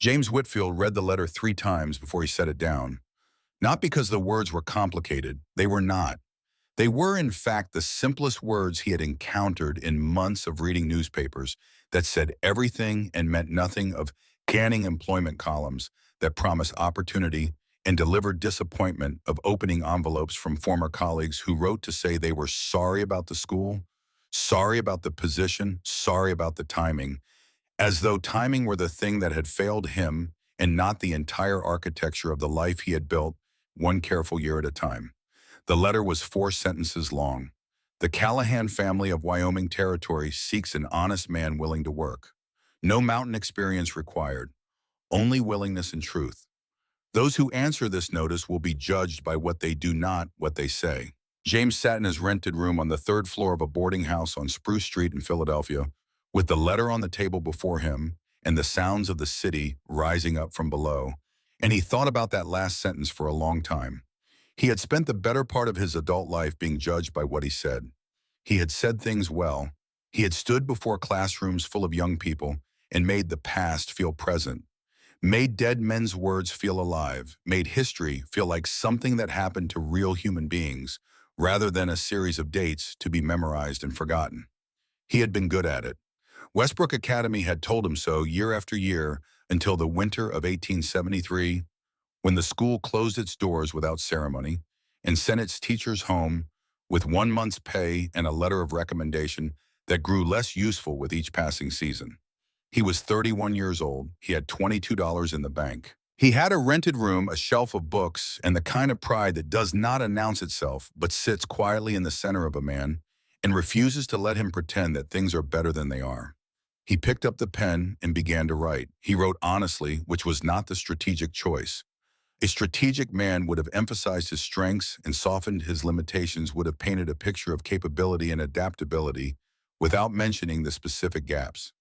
James Whitfield read the letter 3 times before he set it down. Not because the words were complicated. They were not. They were, in fact, the simplest words he had encountered in months of reading newspapers that said everything and meant nothing, of canning employment columns that promised opportunity and delivered disappointment, of opening envelopes from former colleagues who wrote to say they were sorry about the school, sorry about the position, sorry about the timing, as though timing were the thing that had failed him and not the entire architecture of the life he had built, one careful year at a time. The letter was 4 sentences long. The Callahan family of Wyoming Territory seeks an honest man willing to work. No mountain experience required, only willingness and truth. Those who answer this notice will be judged by what they do, not what they say. James sat in his rented room on the 3rd floor of a boarding house on Spruce Street in Philadelphia, with the letter on the table before him and the sounds of the city rising up from below, and he thought about that last sentence for a long time. He had spent the better part of his adult life being judged by what he said. He had said things well. He had stood before classrooms full of young people and made the past feel present, made dead men's words feel alive, made history feel like something that happened to real human beings, rather than a series of dates to be memorized and forgotten. He had been good at it. Westbrook Academy had told him so year after year until the winter of 1873, when the school closed its doors without ceremony and sent its teachers home with 1 month's pay and a letter of recommendation that grew less useful with each passing season. He was 31 years old. He had $22 in the bank. He had a rented room, a shelf of books, and the kind of pride that does not announce itself but sits quietly in the center of a man and refuses to let him pretend that things are better than they are. He picked up the pen and began to write. He wrote honestly, which was not the strategic choice. A strategic man would have emphasized his strengths and softened his limitations, would have painted a picture of capability and adaptability without mentioning the specific gaps.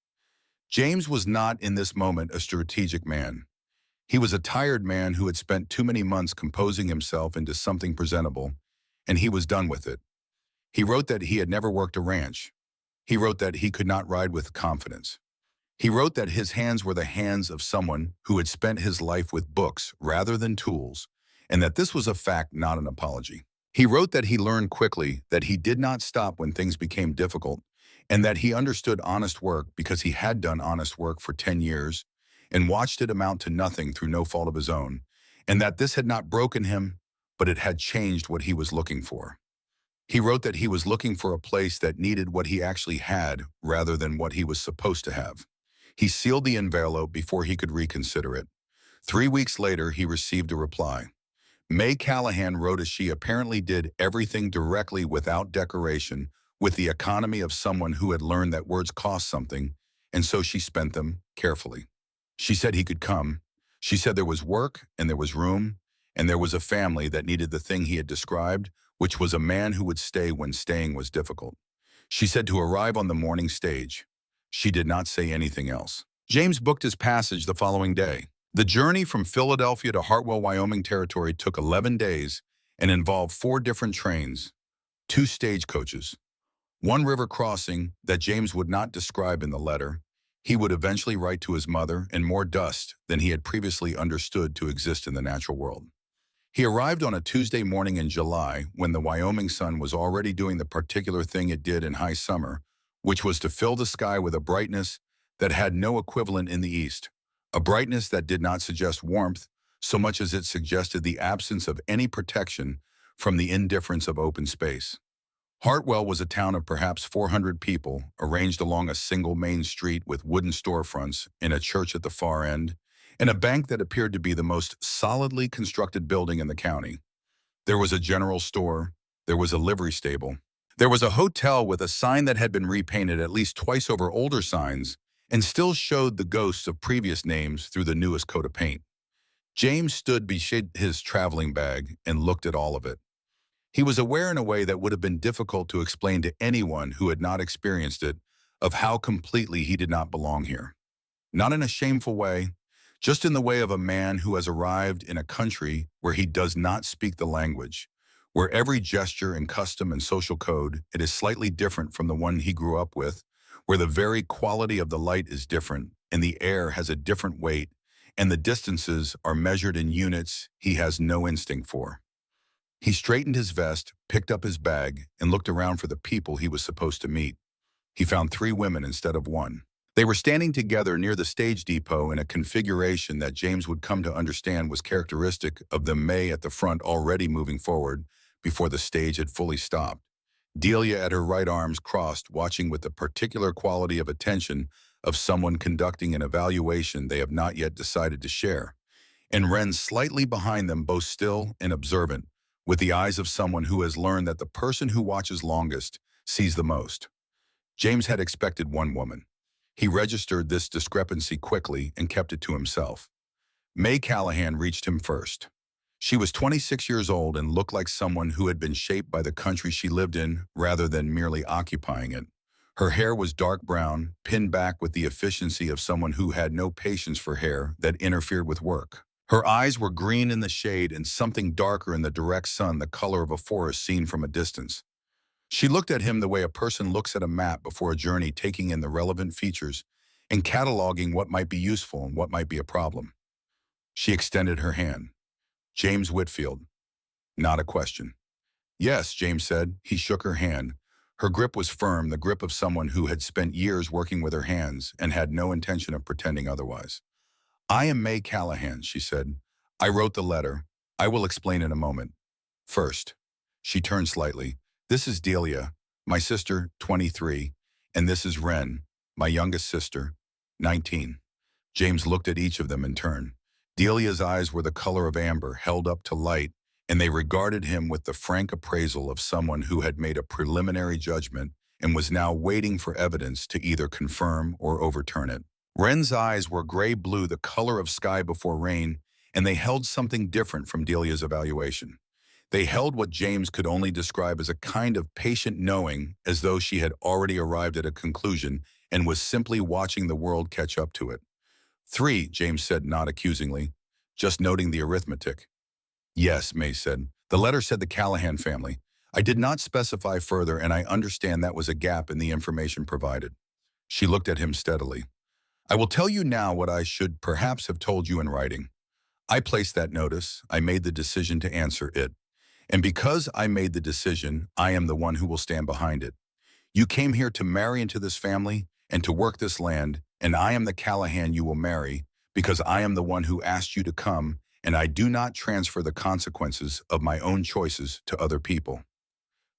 James was not in this moment a strategic man. He was a tired man who had spent too many months composing himself into something presentable, and he was done with it. He wrote that he had never worked a ranch. He wrote that he could not ride with confidence. He wrote that his hands were the hands of someone who had spent his life with books rather than tools, and that this was a fact, not an apology. He wrote that he learned quickly, that he did not stop when things became difficult, and that he understood honest work because he had done honest work for 10 years and watched it amount to nothing through no fault of his own, and that this had not broken him, but it had changed what he was looking for. He wrote that he was looking for a place that needed what he actually had rather than what he was supposed to have. He sealed the envelope before he could reconsider it. 3 weeks later, he received a reply. May Callahan wrote as she apparently did everything directly without decoration, with the economy of someone who had learned that words cost something, and so she spent them carefully. She said he could come. She said there was work and there was room, and there was a family that needed the thing he had described, which was a man who would stay when staying was difficult. She said to arrive on the morning stage. She did not say anything else. James booked his passage the following day. The journey from Philadelphia to Hartwell, Wyoming Territory took 11 days and involved 4 different trains, 2 stagecoaches, 1 river crossing that James would not describe in the letter. He would eventually write to his mother, and more dust than he had previously understood to exist in the natural world. He arrived on a Tuesday morning in July when the Wyoming sun was already doing the particular thing it did in high summer, which was to fill the sky with a brightness that had no equivalent in the east, a brightness that did not suggest warmth so much as it suggested the absence of any protection from the indifference of open space. Hartwell was a town of perhaps 400 people, arranged along a single main street with wooden storefronts and a church at the far end, and a bank that appeared to be the most solidly constructed building in the county. There was a general store. There was a livery stable. There was a hotel with a sign that had been repainted at least twice over older signs and still showed the ghosts of previous names through the newest coat of paint. James stood beside his traveling bag and looked at all of it. He was aware in a way that would have been difficult to explain to anyone who had not experienced it of how completely he did not belong here. Not in a shameful way, just in the way of a man who has arrived in a country where he does not speak the language, where every gesture and custom and social code, it is slightly different from the one he grew up with, where the very quality of the light is different and the air has a different weight, and the distances are measured in units he has no instinct for. He straightened his vest, picked up his bag, and looked around for the people he was supposed to meet. He found 3 women instead of 1. They were standing together near the stage depot in a configuration that James would come to understand was characteristic of the May at the front already moving forward before the stage had fully stopped. Delia at her right arms crossed, watching with the particular quality of attention of someone conducting an evaluation they have not yet decided to share. And Ren slightly behind them, both still and observant, with the eyes of someone who has learned that the person who watches longest sees the most. James had expected 1 woman. He registered this discrepancy quickly and kept it to himself. May Callahan reached him first. She was 26 years old and looked like someone who had been shaped by the country she lived in rather than merely occupying it. Her hair was dark brown, pinned back with the efficiency of someone who had no patience for hair that interfered with work. Her eyes were green in the shade and something darker in the direct sun, the color of a forest seen from a distance. She looked at him the way a person looks at a map before a journey, taking in the relevant features and cataloging what might be useful and what might be a problem. She extended her hand. James Whitfield. Not a question. Yes, James said. He shook her hand. Her grip was firm, the grip of someone who had spent years working with her hands and had no intention of pretending otherwise. I am May Callahan, she said. I wrote the letter. I will explain in a moment. First, she turned slightly. This is Delia, my sister, 23, and this is Ren, my youngest sister, 19. James looked at each of them in turn. Delia's eyes were the color of amber held up to light, and they regarded him with the frank appraisal of someone who had made a preliminary judgment and was now waiting for evidence to either confirm or overturn it. Ren's eyes were gray-blue, the color of sky before rain, and they held something different from Delia's evaluation. They held what James could only describe as a kind of patient knowing, as though she had already arrived at a conclusion and was simply watching the world catch up to it. 3, James said, not accusingly, just noting the arithmetic. Yes, May said. The letter said the Callahan family. I did not specify further, and I understand that was a gap in the information provided. She looked at him steadily. I will tell you now what I should perhaps have told you in writing. I placed that notice. I made the decision to answer it. And because I made the decision, I am the one who will stand behind it. You came here to marry into this family and to work this land, and I am the Callahan you will marry because I am the one who asked you to come, and I do not transfer the consequences of my own choices to other people.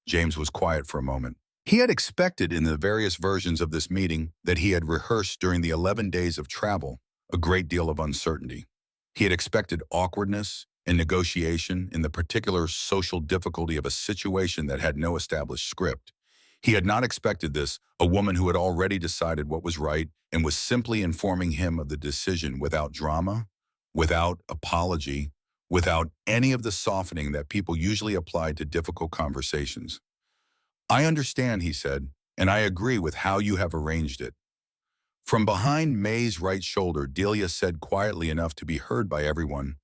James was quiet for a moment. He had expected in the various versions of this meeting that he had rehearsed during the 11 days of travel a great deal of uncertainty. He had expected awkwardness and negotiation in the particular social difficulty of a situation that had no established script. He had not expected this, a woman who had already decided what was right and was simply informing him of the decision without drama, without apology, without any of the softening that people usually apply to difficult conversations. I understand, he said, and I agree with how you have arranged it. From behind May's right shoulder, Delia said quietly enough to be heard by everyone,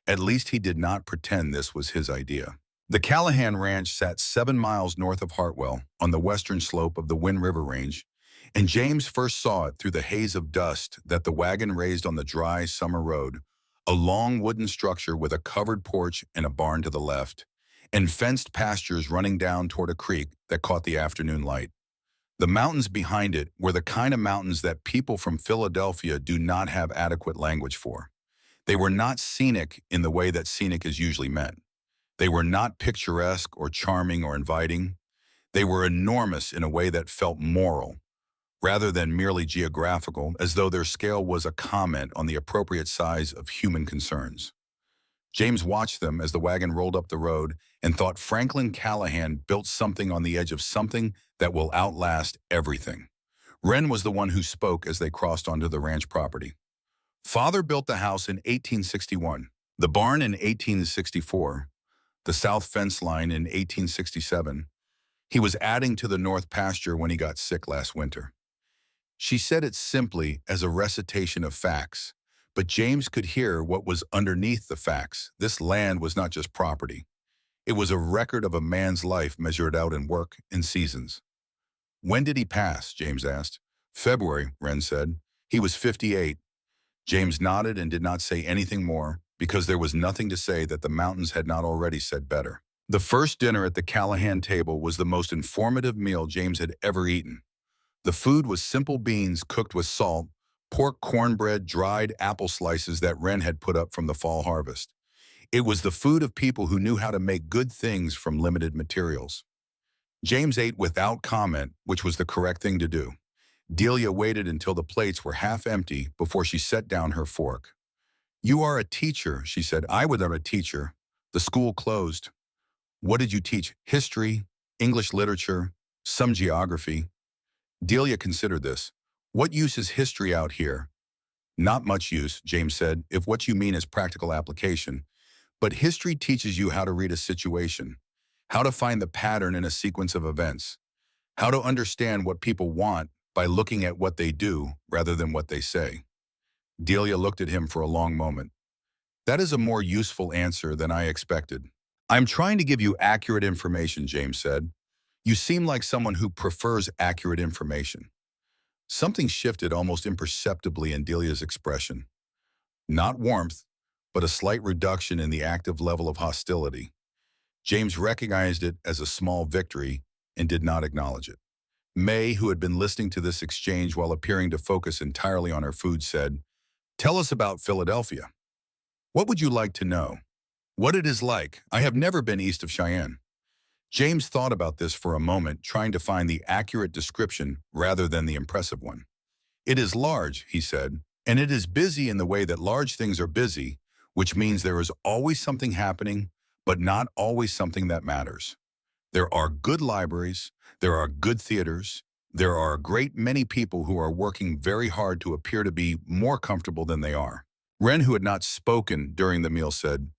at least he did not pretend this was his idea. The Callahan Ranch sat 7 miles north of Hartwell on the western slope of the Wind River Range, and James first saw it through the haze of dust that the wagon raised on the dry summer road, a long wooden structure with a covered porch and a barn to the left, and fenced pastures running down toward a creek that caught the afternoon light. The mountains behind it were the kind of mountains that people from Philadelphia do not have adequate language for. They were not scenic in the way that scenic is usually meant. They were not picturesque or charming or inviting. They were enormous in a way that felt moral, rather than merely geographical, as though their scale was a comment on the appropriate size of human concerns. James watched them as the wagon rolled up the road and thought Franklin Callahan built something on the edge of something that will outlast everything. Ren was the one who spoke as they crossed onto the ranch property. Father built the house in 1861, the barn in 1864, the south fence line in 1867. He was adding to the north pasture when he got sick last winter. She said it simply as a recitation of facts, but James could hear what was underneath the facts. This land was not just property. It was a record of a man's life measured out in work and seasons. When did he pass? James asked. February, Ren said. He was 58. James nodded and did not say anything more because there was nothing to say that the mountains had not already said better. The first dinner at the Callahan table was the most informative meal James had ever eaten. The food was simple beans cooked with salt, pork cornbread, dried apple slices that Wren had put up from the fall harvest. It was the food of people who knew how to make good things from limited materials. James ate without comment, which was the correct thing to do. Delia waited until the plates were half empty before she set down her fork. "You are a teacher," she said. "I was not a teacher. The school closed." "What did you teach? History, English literature, some geography?" Delia considered this. "What use is history out here?" "Not much use," James said, "if what you mean is practical application. But history teaches you how to read a situation, how to find the pattern in a sequence of events, how to understand what people want by looking at what they do rather than what they say." Delia looked at him for a long moment. "That is a more useful answer than I expected." "I'm trying to give you accurate information," James said. "You seem like someone who prefers accurate information." Something shifted almost imperceptibly in Delia's expression. Not warmth, but a slight reduction in the active level of hostility. James recognized it as a small victory and did not acknowledge it. May, who had been listening to this exchange while appearing to focus entirely on her food, said, "Tell us about Philadelphia. What would you like to know?" "What it is like. I have never been east of Cheyenne." James thought about this for a moment, trying to find the accurate description rather than the impressive one. "It is large," he said, "and it is busy in the way that large things are busy, which means there is always something happening, but not always something that matters. There are good libraries, there are good theaters, there are a great many people who are working very hard to appear to be more comfortable than they are." Wren, who had not spoken during the meal, said,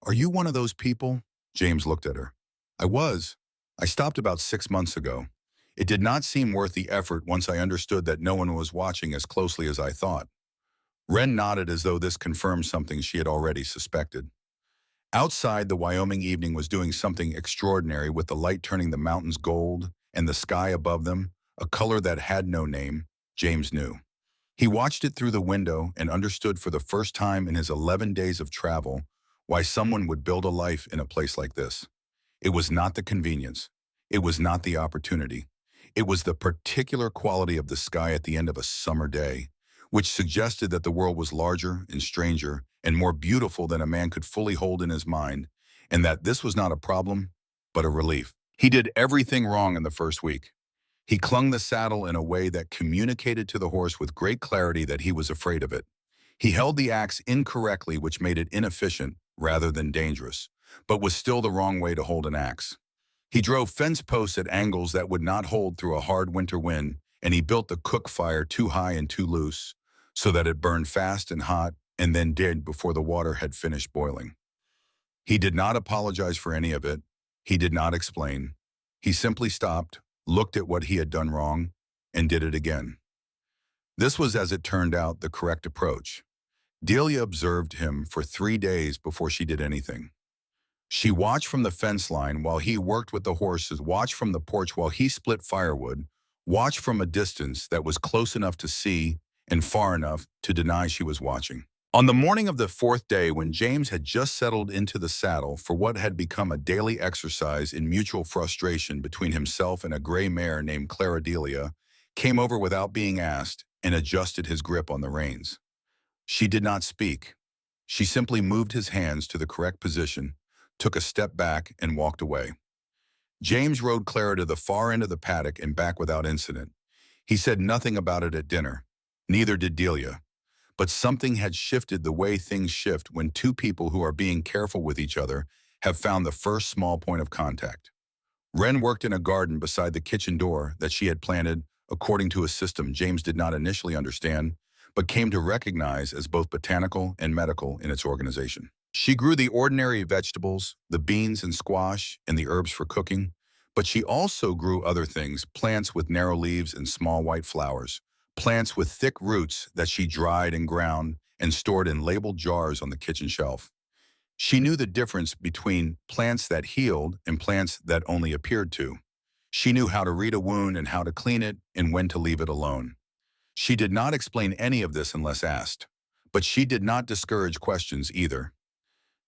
"Are you one of those people?" James looked at her. "I was. I stopped about 6 months ago. It did not seem worth the effort once I understood that no one was watching as closely as I thought." Wren nodded as though this confirmed something she had already suspected. Outside, the Wyoming evening was doing something extraordinary, with the light turning the mountains gold and the sky above them, a color that had no name, James knew. He watched it through the window and understood for the first time in his 11 days of travel why someone would build a life in a place like this. It was not the convenience. It was not the opportunity. It was the particular quality of the sky at the end of a summer day, which suggested that the world was larger and stranger and more beautiful than a man could fully hold in his mind, and that this was not a problem, but a relief. He did everything wrong in the first week. He clung the saddle in a way that communicated to the horse with great clarity that he was afraid of it. He held the axe incorrectly, which made it inefficient rather than dangerous, but was still the wrong way to hold an axe. He drove fence posts at angles that would not hold through a hard winter wind, and he built the cook fire too high and too loose, so that it burned fast and hot and then did before the water had finished boiling. He did not apologize for any of it. He did not explain. He simply stopped, looked at what he had done wrong, and did it again. This was, as it turned out, the correct approach. Delia observed him for 3 days before she did anything. She watched from the fence line while he worked with the horses, watched from the porch while he split firewood, watched from a distance that was close enough to see and far enough to deny she was watching. On the morning of the 4th day, when James had just settled into the saddle for what had become a daily exercise in mutual frustration between himself and a gray mare named Clara, Delia came over without being asked and adjusted his grip on the reins. She did not speak. She simply moved his hands to the correct position, took a step back, and walked away. James rode Clara to the far end of the paddock and back without incident. He said nothing about it at dinner. Neither did Delia. But something had shifted the way things shift when two people who are being careful with each other have found the first small point of contact. Wren worked in a garden beside the kitchen door that she had planted according to a system James did not initially understand, but came to recognize as both botanical and medical in its organization. She grew the ordinary vegetables, the beans and squash, and the herbs for cooking, but she also grew other things, plants with narrow leaves and small white flowers, plants with thick roots that she dried and ground and stored in labeled jars on the kitchen shelf. She knew the difference between plants that healed and plants that only appeared to. She knew how to read a wound and how to clean it and when to leave it alone. She did not explain any of this unless asked. But she did not discourage questions either.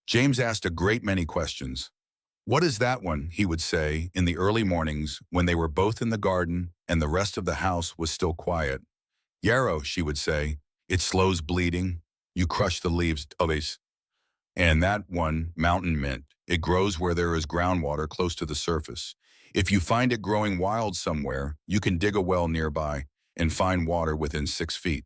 James asked a great many questions. "What is that one?" he would say in the early mornings when they were both in the garden and the rest of the house was still quiet. "Yarrow," she would say. "It slows bleeding. You crush the leaves, always." And that one, mountain mint. It grows where there is groundwater close to the surface. If you find it growing wild somewhere, you can dig a well nearby and find water within 6 feet.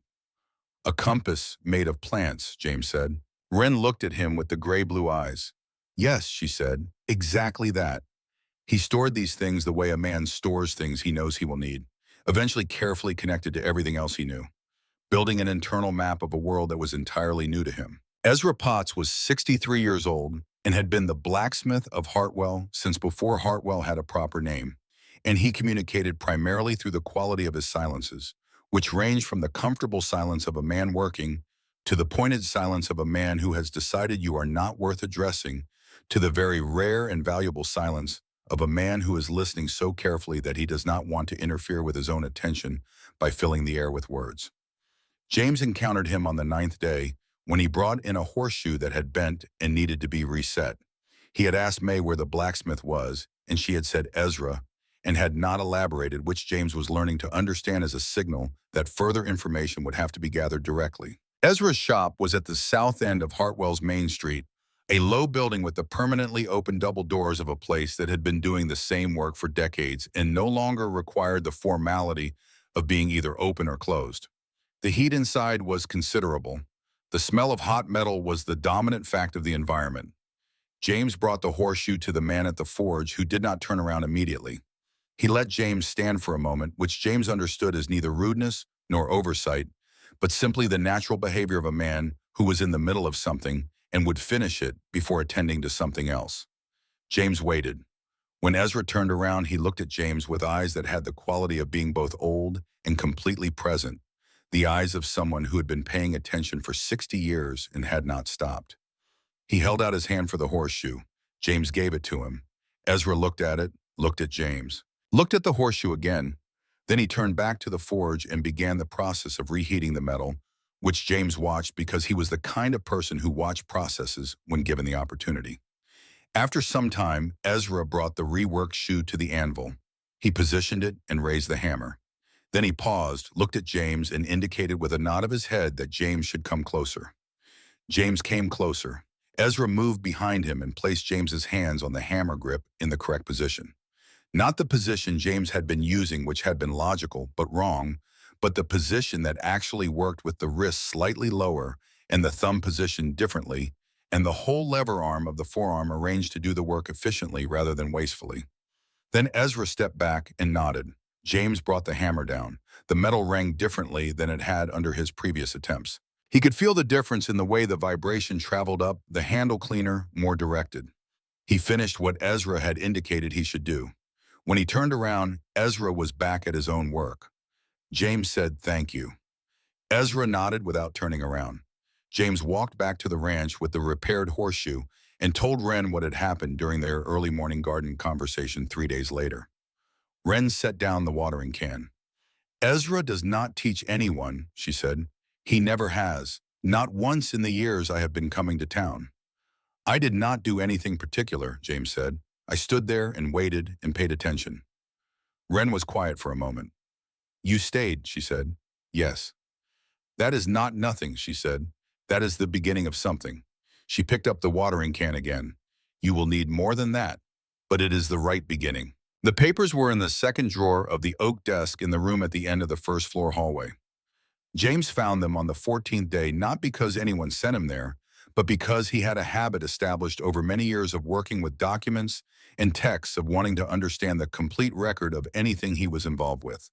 "A compass made of plants," James said. Wren looked at him with the gray-blue eyes. "Yes," she said, "exactly that. He stored these things the way a man stores things he knows he will need, eventually carefully connected to everything else he knew, building an internal map of a world that was entirely new to him." Ezra Potts was 63 years old and had been the blacksmith of Hartwell since before Hartwell had a proper name, and he communicated primarily through the quality of his silences, which ranged from the comfortable silence of a man working to the pointed silence of a man who has decided you are not worth addressing, to the very rare and valuable silence of a man who is listening so carefully that he does not want to interfere with his own attention by filling the air with words. James encountered him on the 9th day when he brought in a horseshoe that had bent and needed to be reset. He had asked May where the blacksmith was, and she had said Ezra, and had not elaborated, which James was learning to understand as a signal that further information would have to be gathered directly. Ezra's shop was at the south end of Hartwell's Main Street, a low building with the permanently open double doors of a place that had been doing the same work for decades and no longer required the formality of being either open or closed. The heat inside was considerable. The smell of hot metal was the dominant fact of the environment. James brought the horseshoe to the man at the forge, who did not turn around immediately. He let James stand for a moment, which James understood as neither rudeness nor oversight, but simply the natural behavior of a man who was in the middle of something and would finish it before attending to something else. James waited. When Ezra turned around, he looked at James with eyes that had the quality of being both old and completely present, the eyes of someone who had been paying attention for 60 years and had not stopped. He held out his hand for the horseshoe. James gave it to him. Ezra looked at it, looked at James, looked at the horseshoe again. Then he turned back to the forge and began the process of reheating the metal, which James watched because he was the kind of person who watched processes when given the opportunity. After some time, Ezra brought the reworked shoe to the anvil. He positioned it and raised the hammer. Then he paused, looked at James, and indicated with a nod of his head that James should come closer. James came closer. Ezra moved behind him and placed James's hands on the hammer grip in the correct position. Not the position James had been using, which had been logical but wrong, but the position that actually worked, with the wrist slightly lower and the thumb positioned differently, and the whole lever arm of the forearm arranged to do the work efficiently rather than wastefully. Then Ezra stepped back and nodded. James brought the hammer down. The metal rang differently than it had under his previous attempts. He could feel the difference in the way the vibration traveled up, the handle cleaner, more directed. He finished what Ezra had indicated he should do. When he turned around, Ezra was back at his own work. James said, "Thank you." Ezra nodded without turning around. James walked back to the ranch with the repaired horseshoe and told Wren what had happened during their early morning garden conversation 3 days later. Wren set down the watering can. "Ezra does not teach anyone," she said. "He never has, not once in the years I have been coming to town." "I did not do anything particular," James said. "I stood there and waited and paid attention." Wren was quiet for a moment. "You stayed," she said. "Yes." "That is not nothing," she said. "That is the beginning of something." She picked up the watering can again. "You will need more than that, but it is the right beginning." The papers were in the second drawer of the oak desk in the room at the end of the first-floor hallway. James found them on the 14th day, not because anyone sent him there, but because he had a habit established over many years of working with documents and texts, of wanting to understand the complete record of anything he was involved with.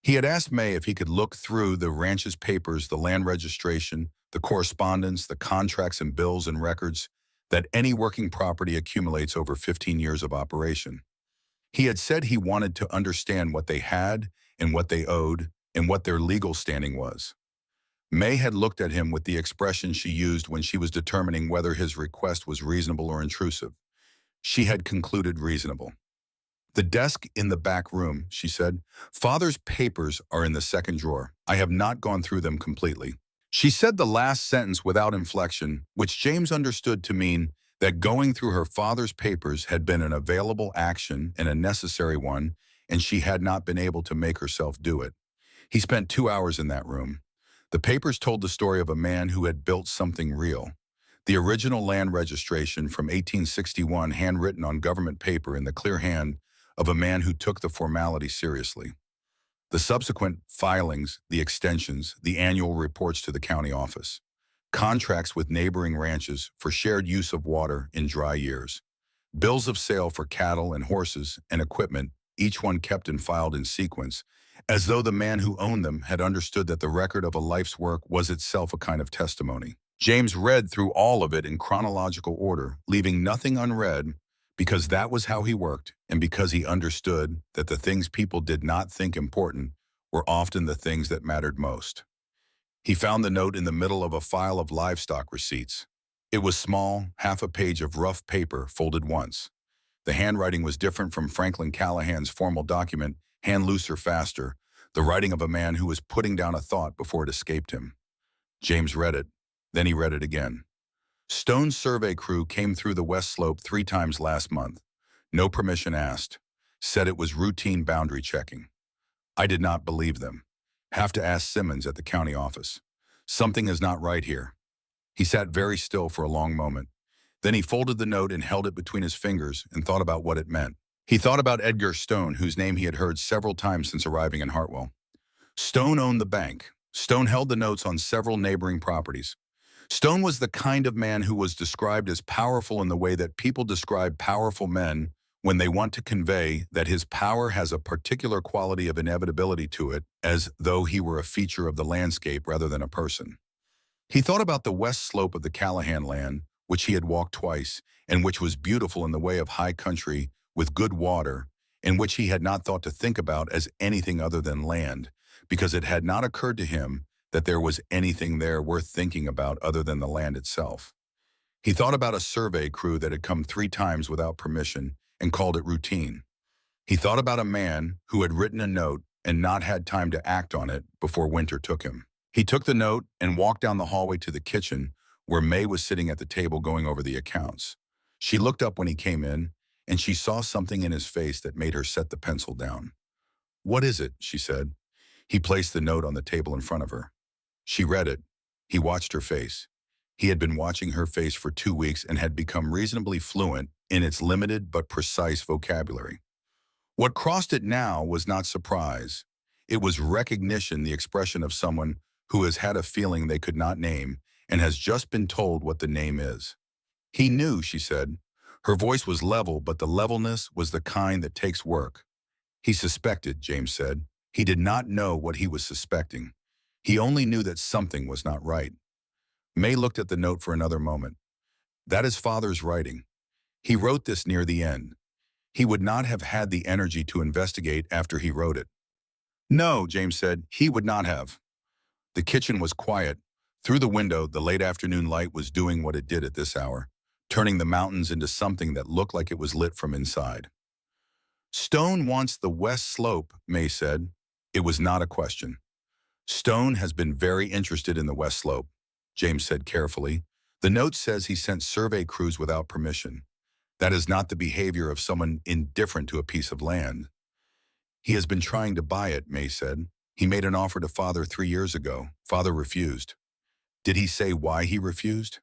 He had asked May if he could look through the ranch's papers, the land registration, the correspondence, the contracts and bills and records that any working property accumulates over 15 years of operation. He had said he wanted to understand what they had and what they owed and what their legal standing was. May had looked at him with the expression she used when she was determining whether his request was reasonable or intrusive. She had concluded reasonable. "The desk in the back room," she said. "Father's papers are in the second drawer. I have not gone through them completely." She said the last sentence without inflection, which James understood to mean that going through her father's papers had been an available action and a necessary one, and she had not been able to make herself do it. He spent 2 hours in that room. The papers told the story of a man who had built something real. The original land registration from 1861, handwritten on government paper in the clear hand of a man who took the formality seriously. The subsequent filings, the extensions, the annual reports to the county office. Contracts with neighboring ranches for shared use of water in dry years. Bills of sale for cattle and horses and equipment, each one kept and filed in sequence, as though the man who owned them had understood that the record of a life's work was itself a kind of testimony. James read through all of it in chronological order, leaving nothing unread, because that was how he worked, and because he understood that the things people did not think important were often the things that mattered most. He found the note in the middle of a file of livestock receipts. It was small, half a page of rough paper folded once. The handwriting was different from Franklin Callahan's formal document, hand looser, faster, the writing of a man who was putting down a thought before it escaped him. James read it. Then he read it again. Stone's survey crew came through the West Slope 3 times last month. No permission asked. Said it was routine boundary checking. I did not believe them. Have to ask Simmons at the county office. Something is not right here. He sat very still for a long moment. Then he folded the note and held it between his fingers and thought about what it meant. He thought about Edgar Stone, whose name he had heard several times since arriving in Hartwell. Stone owned the bank. Stone held the notes on several neighboring properties. Stone was the kind of man who was described as powerful in the way that people describe powerful men when they want to convey that his power has a particular quality of inevitability to it, as though he were a feature of the landscape rather than a person. He thought about the west slope of the Callahan land, which he had walked twice, and which was beautiful in the way of high country with good water, and which he had not thought to think about as anything other than land, because it had not occurred to him that there was anything there worth thinking about other than the land itself. He thought about a survey crew that had come 3 times without permission and called it routine. He thought about a man who had written a note and not had time to act on it before winter took him. He took the note and walked down the hallway to the kitchen, where May was sitting at the table going over the accounts. She looked up when he came in, and she saw something in his face that made her set the pencil down. "What is it?" she said. He placed the note on the table in front of her. She read it. He watched her face. He had been watching her face for 2 weeks and had become reasonably fluent in its limited but precise vocabulary. What crossed it now was not surprise. It was recognition, the expression of someone who has had a feeling they could not name and has just been told what the name is. He knew, she said. Her voice was level, but the levelness was the kind that takes work. He suspected, James said. He did not know what he was suspecting. He only knew that something was not right. May looked at the note for another moment. That is father's writing. He wrote this near the end. He would not have had the energy to investigate after he wrote it. No, James said, he would not have. The kitchen was quiet. Through the window, the late afternoon light was doing what it did at this hour, turning the mountains into something that looked like it was lit from inside. Stone wants the west slope, May said. It was not a question. Stone has been very interested in the west slope, James said carefully. The note says he sent survey crews without permission. That is not the behavior of someone indifferent to a piece of land. He has been trying to buy it, May said. He made an offer to Father 3 years ago. Father refused. Did he say why he refused?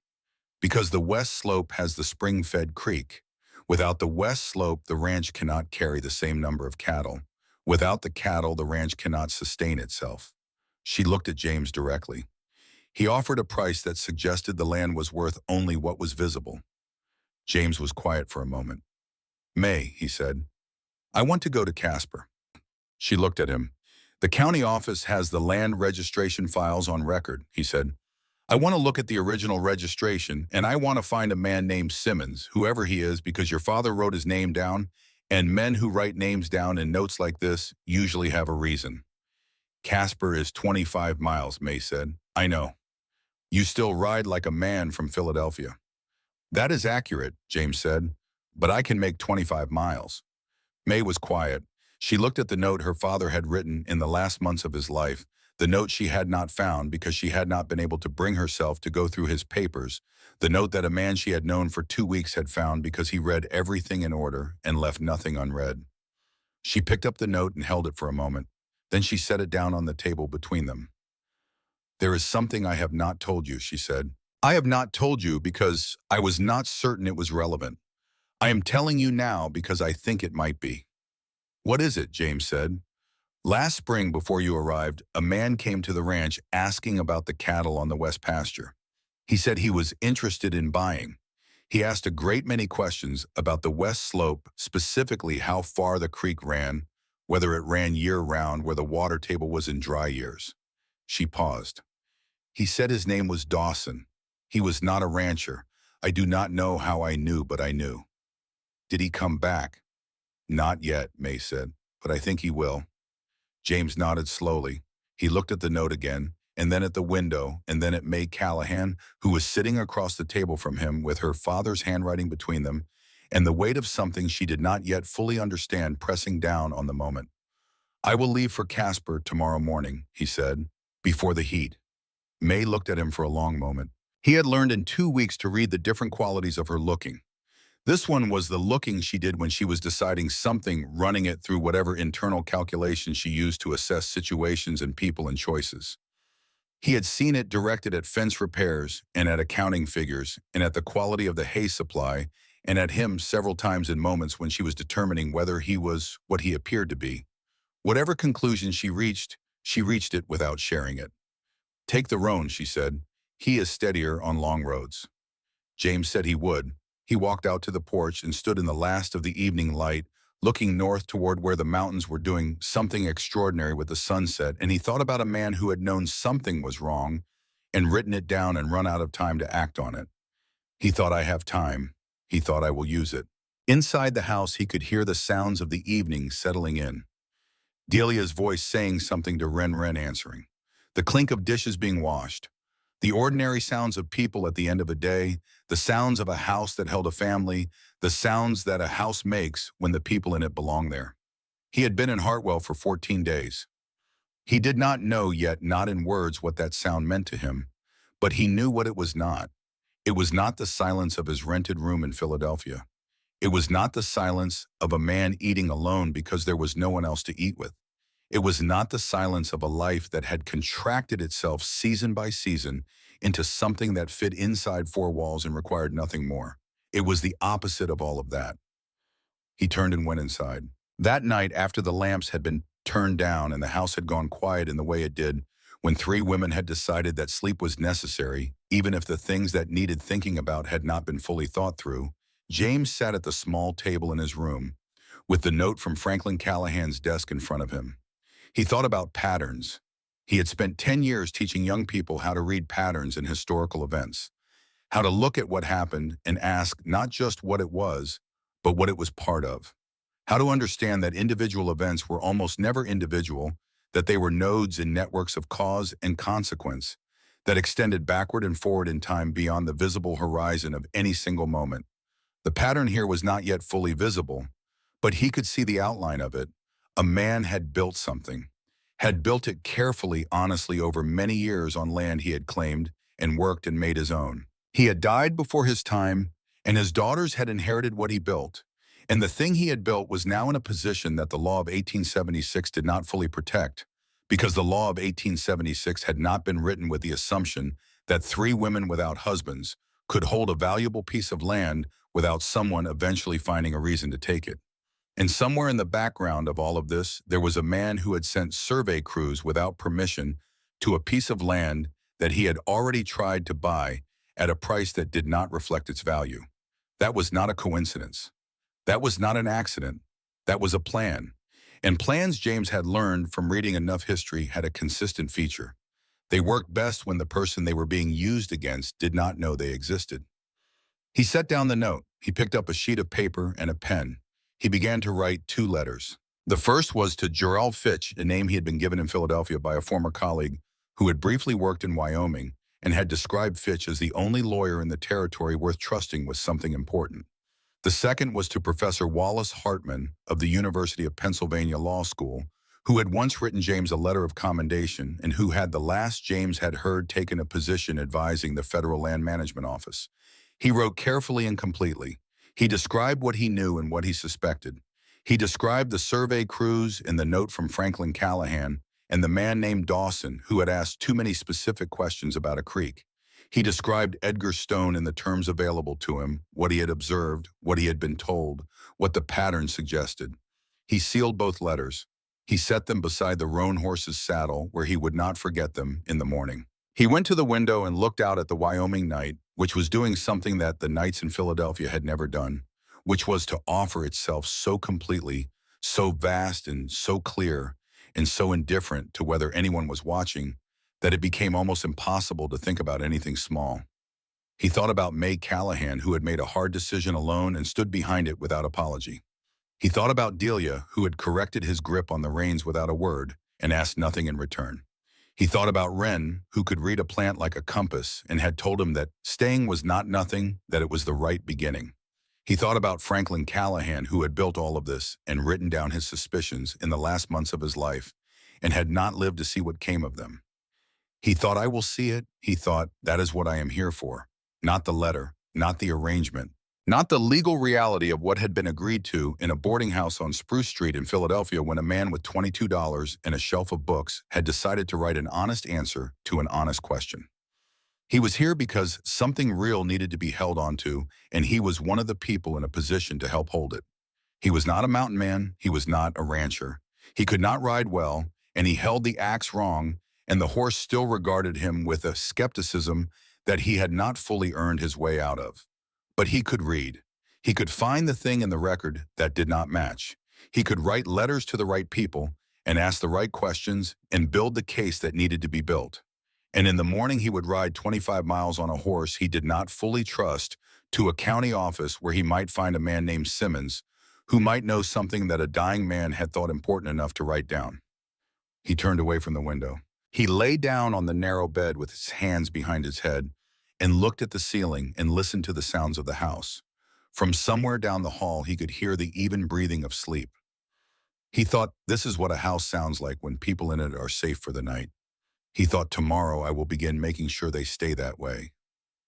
Because the west slope has the spring-fed creek. Without the west slope, the ranch cannot carry the same number of cattle. Without the cattle, the ranch cannot sustain itself. She looked at James directly. He offered a price that suggested the land was worth only what was visible. James was quiet for a moment. May, he said, I want to go to Casper. She looked at him. The county office has the land registration files on record, he said. I want to look at the original registration, and I want to find a man named Simmons, whoever he is, because your father wrote his name down, and men who write names down in notes like this usually have a reason. Casper is 25 miles, May said. I know. You still ride like a man from Philadelphia. That is accurate, James said, but I can make 25 miles. May was quiet. She looked at the note her father had written in the last months of his life, The note she had not found because she had not been able to bring herself to go through his papers. The note that a man she had known for 2 weeks had found because he read everything in order and left nothing unread. She picked up the note and held it for a moment. Then she set it down on the table between them. "There is something I have not told you," she said. "I have not told you because I was not certain it was relevant. I am telling you now because I think it might be." "What is it?" James said. "Last spring before you arrived, a man came to the ranch asking about the cattle on the west pasture. He said he was interested in buying. He asked a great many questions about the west slope, specifically how far the creek ran, whether it ran year-round where the water table was in dry years." She paused. "He said his name was Dawson. He was not a rancher. I do not know how I knew, but I knew." "Did he come back?" "Not yet," May said, "but I think he will." James nodded slowly. He looked at the note again, and then at the window, and then at May Callahan, who was sitting across the table from him with her father's handwriting between them, and the weight of something she did not yet fully understand pressing down on the moment. "I will leave for Casper tomorrow morning," he said, "before the heat." May looked at him for a long moment. He had learned in 2 weeks to read the different qualities of her looking. This one was the looking she did when she was deciding something, running it through whatever internal calculations she used to assess situations and people and choices. He had seen it directed at fence repairs and at accounting figures and at the quality of the hay supply and at him several times in moments when she was determining whether he was what he appeared to be. Whatever conclusion she reached it without sharing it. "Take the roan," she said. "He is steadier on long roads." James said he would. He walked out to the porch and stood in the last of the evening light, looking north toward where the mountains were doing something extraordinary with the sunset, and he thought about a man who had known something was wrong and written it down and run out of time to act on it. He thought, "I have time." He thought, "I will use it." Inside the house, he could hear the sounds of the evening settling in. Delia's voice saying something to Ren answering. The clink of dishes being washed. The ordinary sounds of people at the end of a day, the sounds of a house that held a family, the sounds that a house makes when the people in it belong there. He had been in Hartwell for 14 days. He did not know yet, not in words, what that sound meant to him, but he knew what it was not. It was not the silence of his rented room in Philadelphia. It was not the silence of a man eating alone because there was no one else to eat with. It was not the silence of a life that had contracted itself season by season into something that fit inside four walls and required nothing more. It was the opposite of all of that. He turned and went inside. That night, after the lamps had been turned down and the house had gone quiet in the way it did, when three women had decided that sleep was necessary, even if the things that needed thinking about had not been fully thought through, James sat at the small table in his room, with the note from Franklin Callahan's desk in front of him. He thought about patterns. He had spent 10 years teaching young people how to read patterns in historical events, how to look at what happened and ask not just what it was, but what it was part of. How to understand that individual events were almost never individual, that they were nodes in networks of cause and consequence that extended backward and forward in time beyond the visible horizon of any single moment. The pattern here was not yet fully visible, but he could see the outline of it. A man had built something, had built it carefully, honestly, over many years on land he had claimed and worked and made his own. He had died before his time, and his daughters had inherited what he built. And the thing he had built was now in a position that the law of 1876 did not fully protect, because the law of 1876 had not been written with the assumption that three women without husbands could hold a valuable piece of land without someone eventually finding a reason to take it. And somewhere in the background of all of this, there was a man who had sent survey crews without permission to a piece of land that he had already tried to buy at a price that did not reflect its value. That was not a coincidence. That was not an accident. That was a plan. And plans, James had learned from reading enough history, had a consistent feature. They worked best when the person they were being used against did not know they existed. He set down the note. He picked up a sheet of paper and a pen. He began to write 2 letters. The first was to Gerald Fitch, a name he had been given in Philadelphia by a former colleague who had briefly worked in Wyoming and had described Fitch as the only lawyer in the territory worth trusting with something important. The second was to Professor Wallace Hartman of the University of Pennsylvania Law School, who had once written James a letter of commendation and who had the last James had heard taken a position advising the Federal Land Management Office. He wrote carefully and completely. He described what he knew and what he suspected. He described the survey crews and the note from Franklin Callahan and the man named Dawson who had asked too many specific questions about a creek. He described Edgar Stone in the terms available to him, what he had observed, what he had been told, what the pattern suggested. He sealed both letters. He set them beside the roan horse's saddle where he would not forget them in the morning. He went to the window and looked out at the Wyoming night, which was doing something that the nights in Philadelphia had never done, which was to offer itself so completely, so vast and so clear, and so indifferent to whether anyone was watching, that it became almost impossible to think about anything small. He thought about May Callahan, who had made a hard decision alone and stood behind it without apology. He thought about Delia, who had corrected his grip on the reins without a word and asked nothing in return. He thought about Wren, who could read a plant like a compass and had told him that staying was not nothing, that it was the right beginning. He thought about Franklin Callahan, who had built all of this and written down his suspicions in the last months of his life and had not lived to see what came of them. He thought, I will see it. He thought, that is what I am here for. Not the letter, not the arrangement, not the legal reality of what had been agreed to in a boarding house on Spruce Street in Philadelphia when a man with $22 and a shelf of books had decided to write an honest answer to an honest question. He was here because something real needed to be held onto, and he was one of the people in a position to help hold it. He was not a mountain man. He was not a rancher. He could not ride well, and he held the axe wrong, and the horse still regarded him with a skepticism that he had not fully earned his way out of. But he could read. He could find the thing in the record that did not match. He could write letters to the right people and ask the right questions and build the case that needed to be built. And in the morning he would ride 25 miles on a horse he did not fully trust to a county office where he might find a man named Simmons who might know something that a dying man had thought important enough to write down. He turned away from the window. He lay down on the narrow bed with his hands behind his head and looked at the ceiling and listened to the sounds of the house. From somewhere down the hall, he could hear the even breathing of sleep. He thought, this is what a house sounds like when people in it are safe for the night. He thought, tomorrow I will begin making sure they stay that way.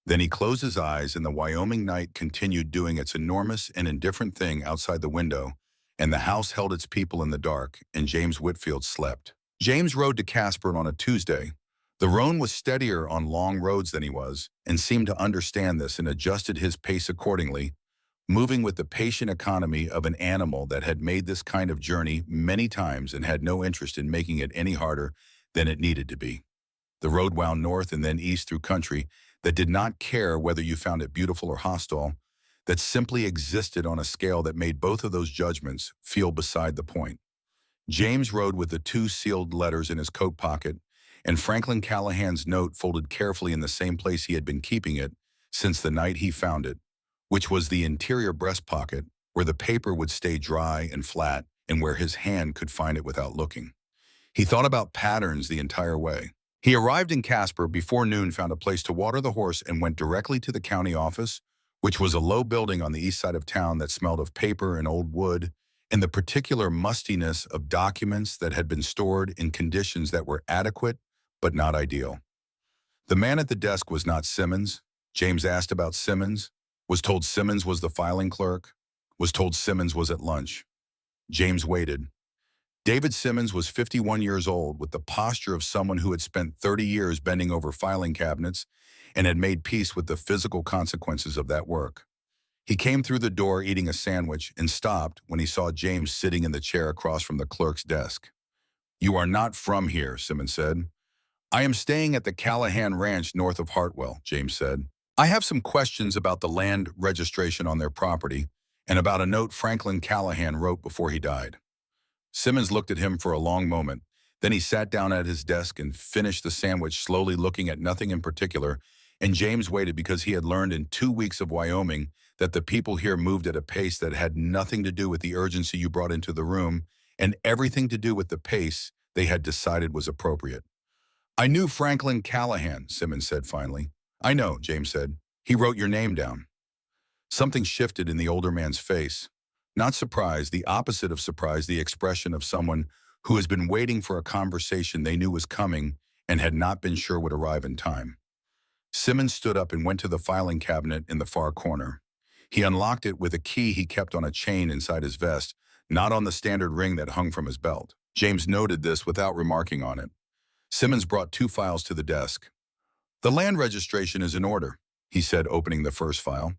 Then he closed his eyes and the Wyoming night continued doing its enormous and indifferent thing outside the window, and the house held its people in the dark, and James Whitfield slept. James rode to Casper on a Tuesday. The roan was steadier on long roads than he was, and seemed to understand this and adjusted his pace accordingly, moving with the patient economy of an animal that had made this kind of journey many times and had no interest in making it any harder than it needed to be. The road wound north and then east through country that did not care whether you found it beautiful or hostile, that simply existed on a scale that made both of those judgments feel beside the point. James rode with the 2 sealed letters in his coat pocket, and Franklin Callahan's note folded carefully in the same place he had been keeping it since the night he found it, which was the interior breast pocket where the paper would stay dry and flat and where his hand could find it without looking. He thought about patterns the entire way. He arrived in Casper before noon, found a place to water the horse, and went directly to the county office, which was a low building on the east side of town that smelled of paper and old wood, and the particular mustiness of documents that had been stored in conditions that were adequate but not ideal. The man at the desk was not Simmons. James asked about Simmons, was told Simmons was the filing clerk, was told Simmons was at lunch. James waited. David Simmons was 51 years old, with the posture of someone who had spent 30 years bending over filing cabinets and had made peace with the physical consequences of that work. He came through the door eating a sandwich and stopped when he saw James sitting in the chair across from the clerk's desk. "You are not from here," Simmons said. "I am staying at the Callahan Ranch north of Hartwell," James said. "I have some questions about the land registration on their property and about a note Franklin Callahan wrote before he died." Simmons looked at him for a long moment. Then he sat down at his desk and finished the sandwich, slowly looking at nothing in particular, and James waited because he had learned in 2 weeks of Wyoming that the people here moved at a pace that had nothing to do with the urgency you brought into the room and everything to do with the pace they had decided was appropriate. "I knew Franklin Callahan," Simmons said finally. "I know," James said. "He wrote your name down." Something shifted in the older man's face. Not surprise, the opposite of surprise, the expression of someone who has been waiting for a conversation they knew was coming and had not been sure would arrive in time. Simmons stood up and went to the filing cabinet in the far corner. He unlocked it with a key he kept on a chain inside his vest, not on the standard ring that hung from his belt. James noted this without remarking on it. Simmons brought two files to the desk. "The land registration is in order," he said, opening the first file.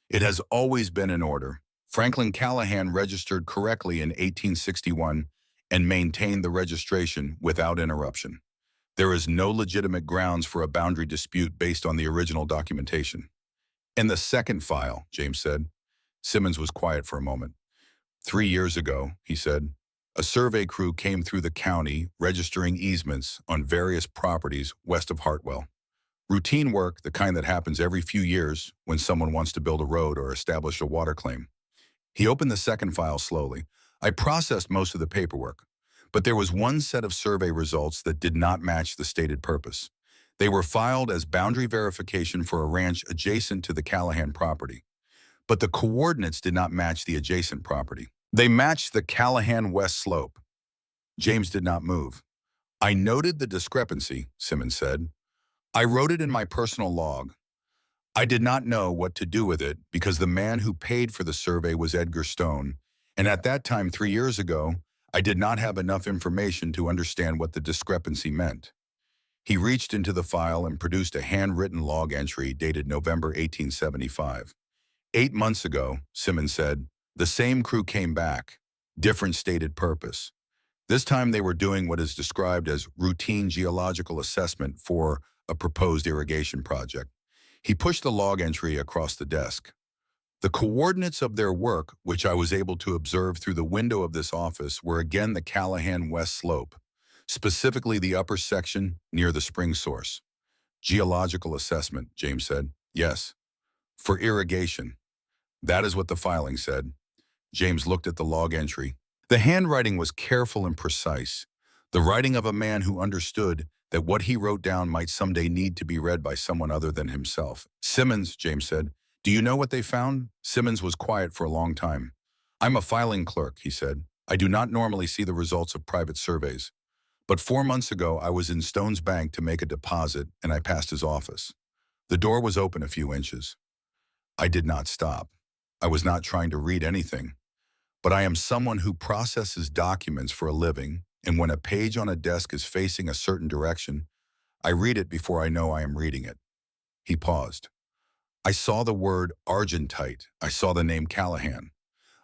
"It has always been in order. Franklin Callahan registered correctly in 1861 and maintained the registration without interruption. There is no legitimate grounds for a boundary dispute based on the original documentation." "In the second file," James said. Simmons was quiet for a moment. "3 years ago," he said, "a survey crew came through the county registering easements on various properties west of Hartwell. Routine work, the kind that happens every few years when someone wants to build a road or establish a water claim." He opened the second file slowly. "I processed most of the paperwork, but there was one set of survey results that did not match the stated purpose. They were filed as boundary verification for a ranch adjacent to the Callahan property, but the coordinates did not match the adjacent property. They matched the Callahan West Slope." James did not move. "I noted the discrepancy," Simmons said. "I wrote it in my personal log. I did not know what to do with it because the man who paid for the survey was Edgar Stone, and at that time 3 years ago, I did not have enough information to understand what the discrepancy meant." He reached into the file and produced a handwritten log entry dated November 1875. "8 months ago," Simmons said, "the same crew came back, different stated purpose. This time they were doing what is described as routine geological assessment for a proposed irrigation project." He pushed the log entry across the desk. "The coordinates of their work, which I was able to observe through the window of this office, were again the Callahan West Slope, specifically the upper section near the spring source." "Geological assessment," James said. "Yes. For irrigation. That is what the filing said." James looked at the log entry. The handwriting was careful and precise, the writing of a man who understood that what he wrote down might someday need to be read by someone other than himself. "Simmons," James said, "do you know what they found?" Simmons was quiet for a long time. "I'm a filing clerk," he said. "I do not normally see the results of private surveys. But 4 months ago, I was in Stone's bank to make a deposit, and I passed his office. The door was open a few inches. I did not stop. I was not trying to read anything. But I am someone who processes documents for a living, and when a page on a desk is facing a certain direction, I read it before I know I am reading it." He paused. "I saw the word Argentite. I saw the name Callahan.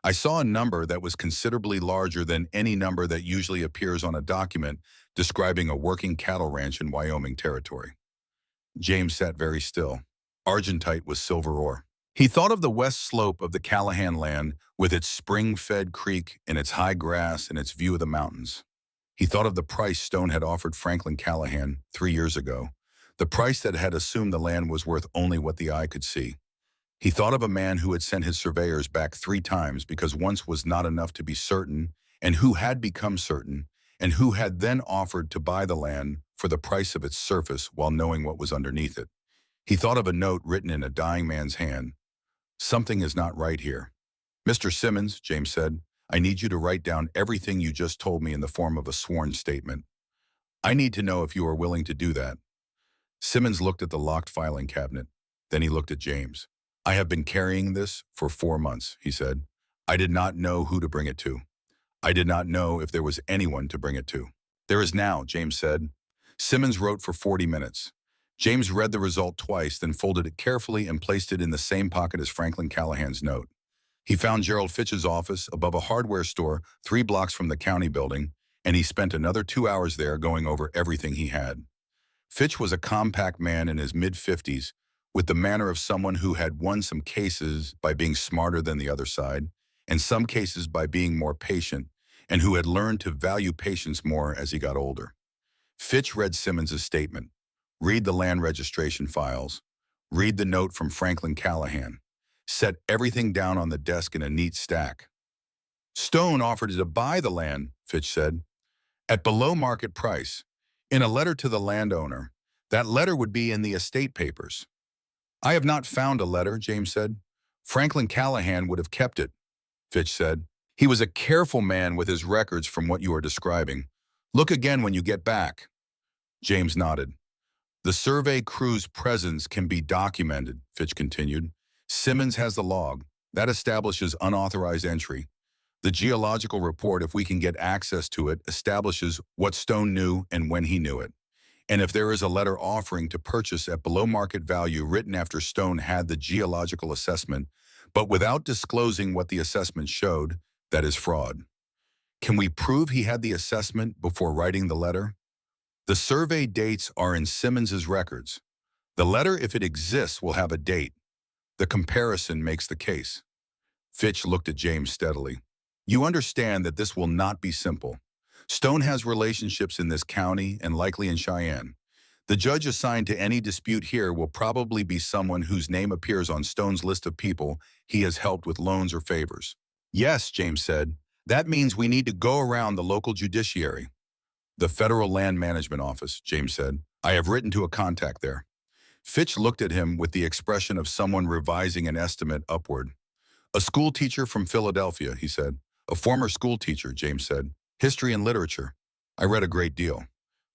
I saw a number that was considerably larger than any number that usually appears on a document describing a working cattle ranch in Wyoming territory." James sat very still. Argentite was silver ore. He thought of the west slope of the Callahan land with its spring-fed creek and its high grass and its view of the mountains. He thought of the price Stone had offered Franklin Callahan 3 years ago, the price that had assumed the land was worth only what the eye could see. He thought of a man who had sent his surveyors back 3 times because once was not enough to be certain, and who had become certain, and who had then offered to buy the land for the price of its surface while knowing what was underneath it. He thought of a note written in a dying man's hand. "Something is not right here. Mr. Simmons," James said, "I need you to write down everything you just told me in the form of a sworn statement. I need to know if you are willing to do that." Simmons looked at the locked filing cabinet. Then he looked at James. "I have been carrying this for 4 months, he said. "I did not know who to bring it to. I did not know if there was anyone to bring it to." "There is now," James said. Simmons wrote for 40 minutes. James read the result twice, then folded it carefully and placed it in the same pocket as Franklin Callahan's note. He found Gerald Fitch's office above a hardware store 3 blocks from the county building, and he spent another 2 hours there going over everything he had. Fitch was a compact man in his mid-50s, with the manner of someone who had won some cases by being smarter than the other side, and some cases by being more patient, and who had learned to value patience more as he got older. Fitch read Simmons' statement. Read the land registration files. Read the note from Franklin Callahan. Set everything down on the desk in a neat stack. "Stone offered to buy the land," Fitch said, "at below market price, in a letter to the landowner. That letter would be in the estate papers." "I have not found a letter," James said. "Franklin Callahan would have kept it," Fitch said. He was a careful man with his records from what you are describing. Look again when you get back. James nodded. The survey crew's presence can be documented, Fitch continued. Simmons has the log. That establishes unauthorized entry. The geological report, if we can get access to it, establishes what Stone knew and when he knew it. And if there is a letter offering to purchase at below market value written after Stone had the geological assessment, but without disclosing what the assessment showed, that is fraud. Can we prove he had the assessment before writing the letter? The survey dates are in Simmons's records. The letter, if it exists, will have a date. The comparison makes the case. Fitch looked at James steadily. You understand that this will not be simple. Stone has relationships in this county and likely in Cheyenne. The judge assigned to any dispute here will probably be someone whose name appears on Stone's list of people he has helped with loans or favors. Yes, James said. That means we need to go around the local judiciary. The Federal Land Management Office, James said. I have written to a contact there. Fitch looked at him with the expression of someone revising an estimate upward. A school teacher from Philadelphia, he said. A former school teacher, James said. History and literature. I read a great deal.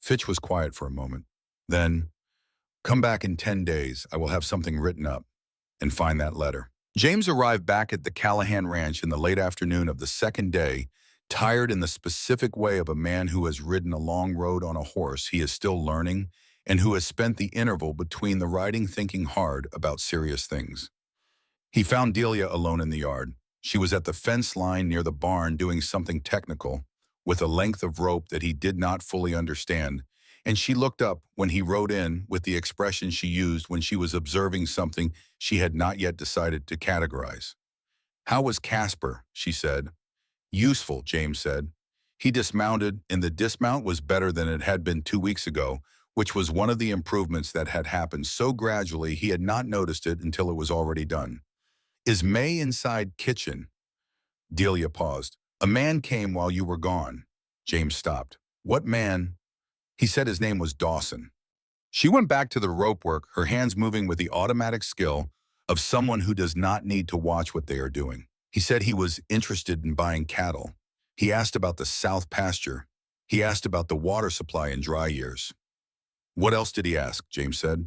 Fitch was quiet for a moment. Then, come back in 10 days. I will have something written up. And find that letter. James arrived back at the Callahan Ranch in the late afternoon of the second day, tired in the specific way of a man who has ridden a long road on a horse he is still learning and who has spent the interval between the riding thinking hard about serious things. He found Delia alone in the yard. She was at the fence line near the barn doing something technical with a length of rope that he did not fully understand, and she looked up when he rode in with the expression she used when she was observing something she had not yet decided to categorize. How was Casper? She said. Useful, James said. He dismounted, and the dismount was better than it had been 2 weeks ago, which was one of the improvements that had happened so gradually he had not noticed it until it was already done. Is May inside kitchen? Delia paused. A man came while you were gone. James stopped. What man? He said his name was Dawson. She went back to the rope work, her hands moving with the automatic skill of someone who does not need to watch what they are doing. He said he was interested in buying cattle. He asked about the south pasture. He asked about the water supply in dry years. What else did he ask? James said.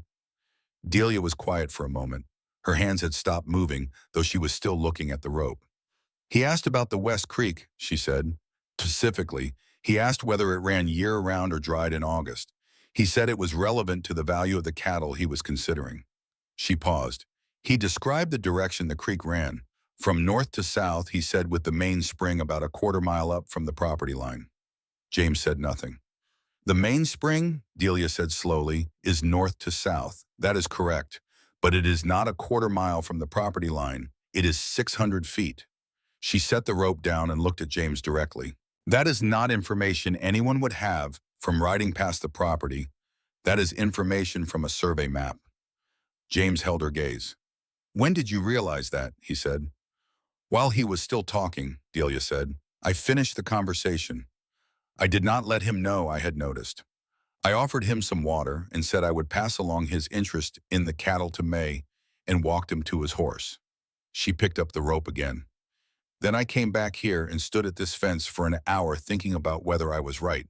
Delia was quiet for a moment. Her hands had stopped moving, though she was still looking at the rope. He asked about the West Creek, she said. Specifically, he asked whether it ran year-round or dried in August. He said it was relevant to the value of the cattle he was considering. She paused. He described the direction the creek ran. From north to south, he said, with the main spring about a quarter-mile up from the property line. James said nothing. The mainspring, Delia said slowly, is north to south. That is correct. But it is not a quarter-mile from the property line. It is 600 feet. She set the rope down and looked at James directly. That is not information anyone would have from riding past the property. That is information from a survey map. James held her gaze. When did you realize that? He said. While he was still talking, Delia said. I finished the conversation. I did not let him know I had noticed. I offered him some water and said I would pass along his interest in the cattle to May and walked him to his horse. She picked up the rope again. Then I came back here and stood at this fence for an hour thinking about whether I was right.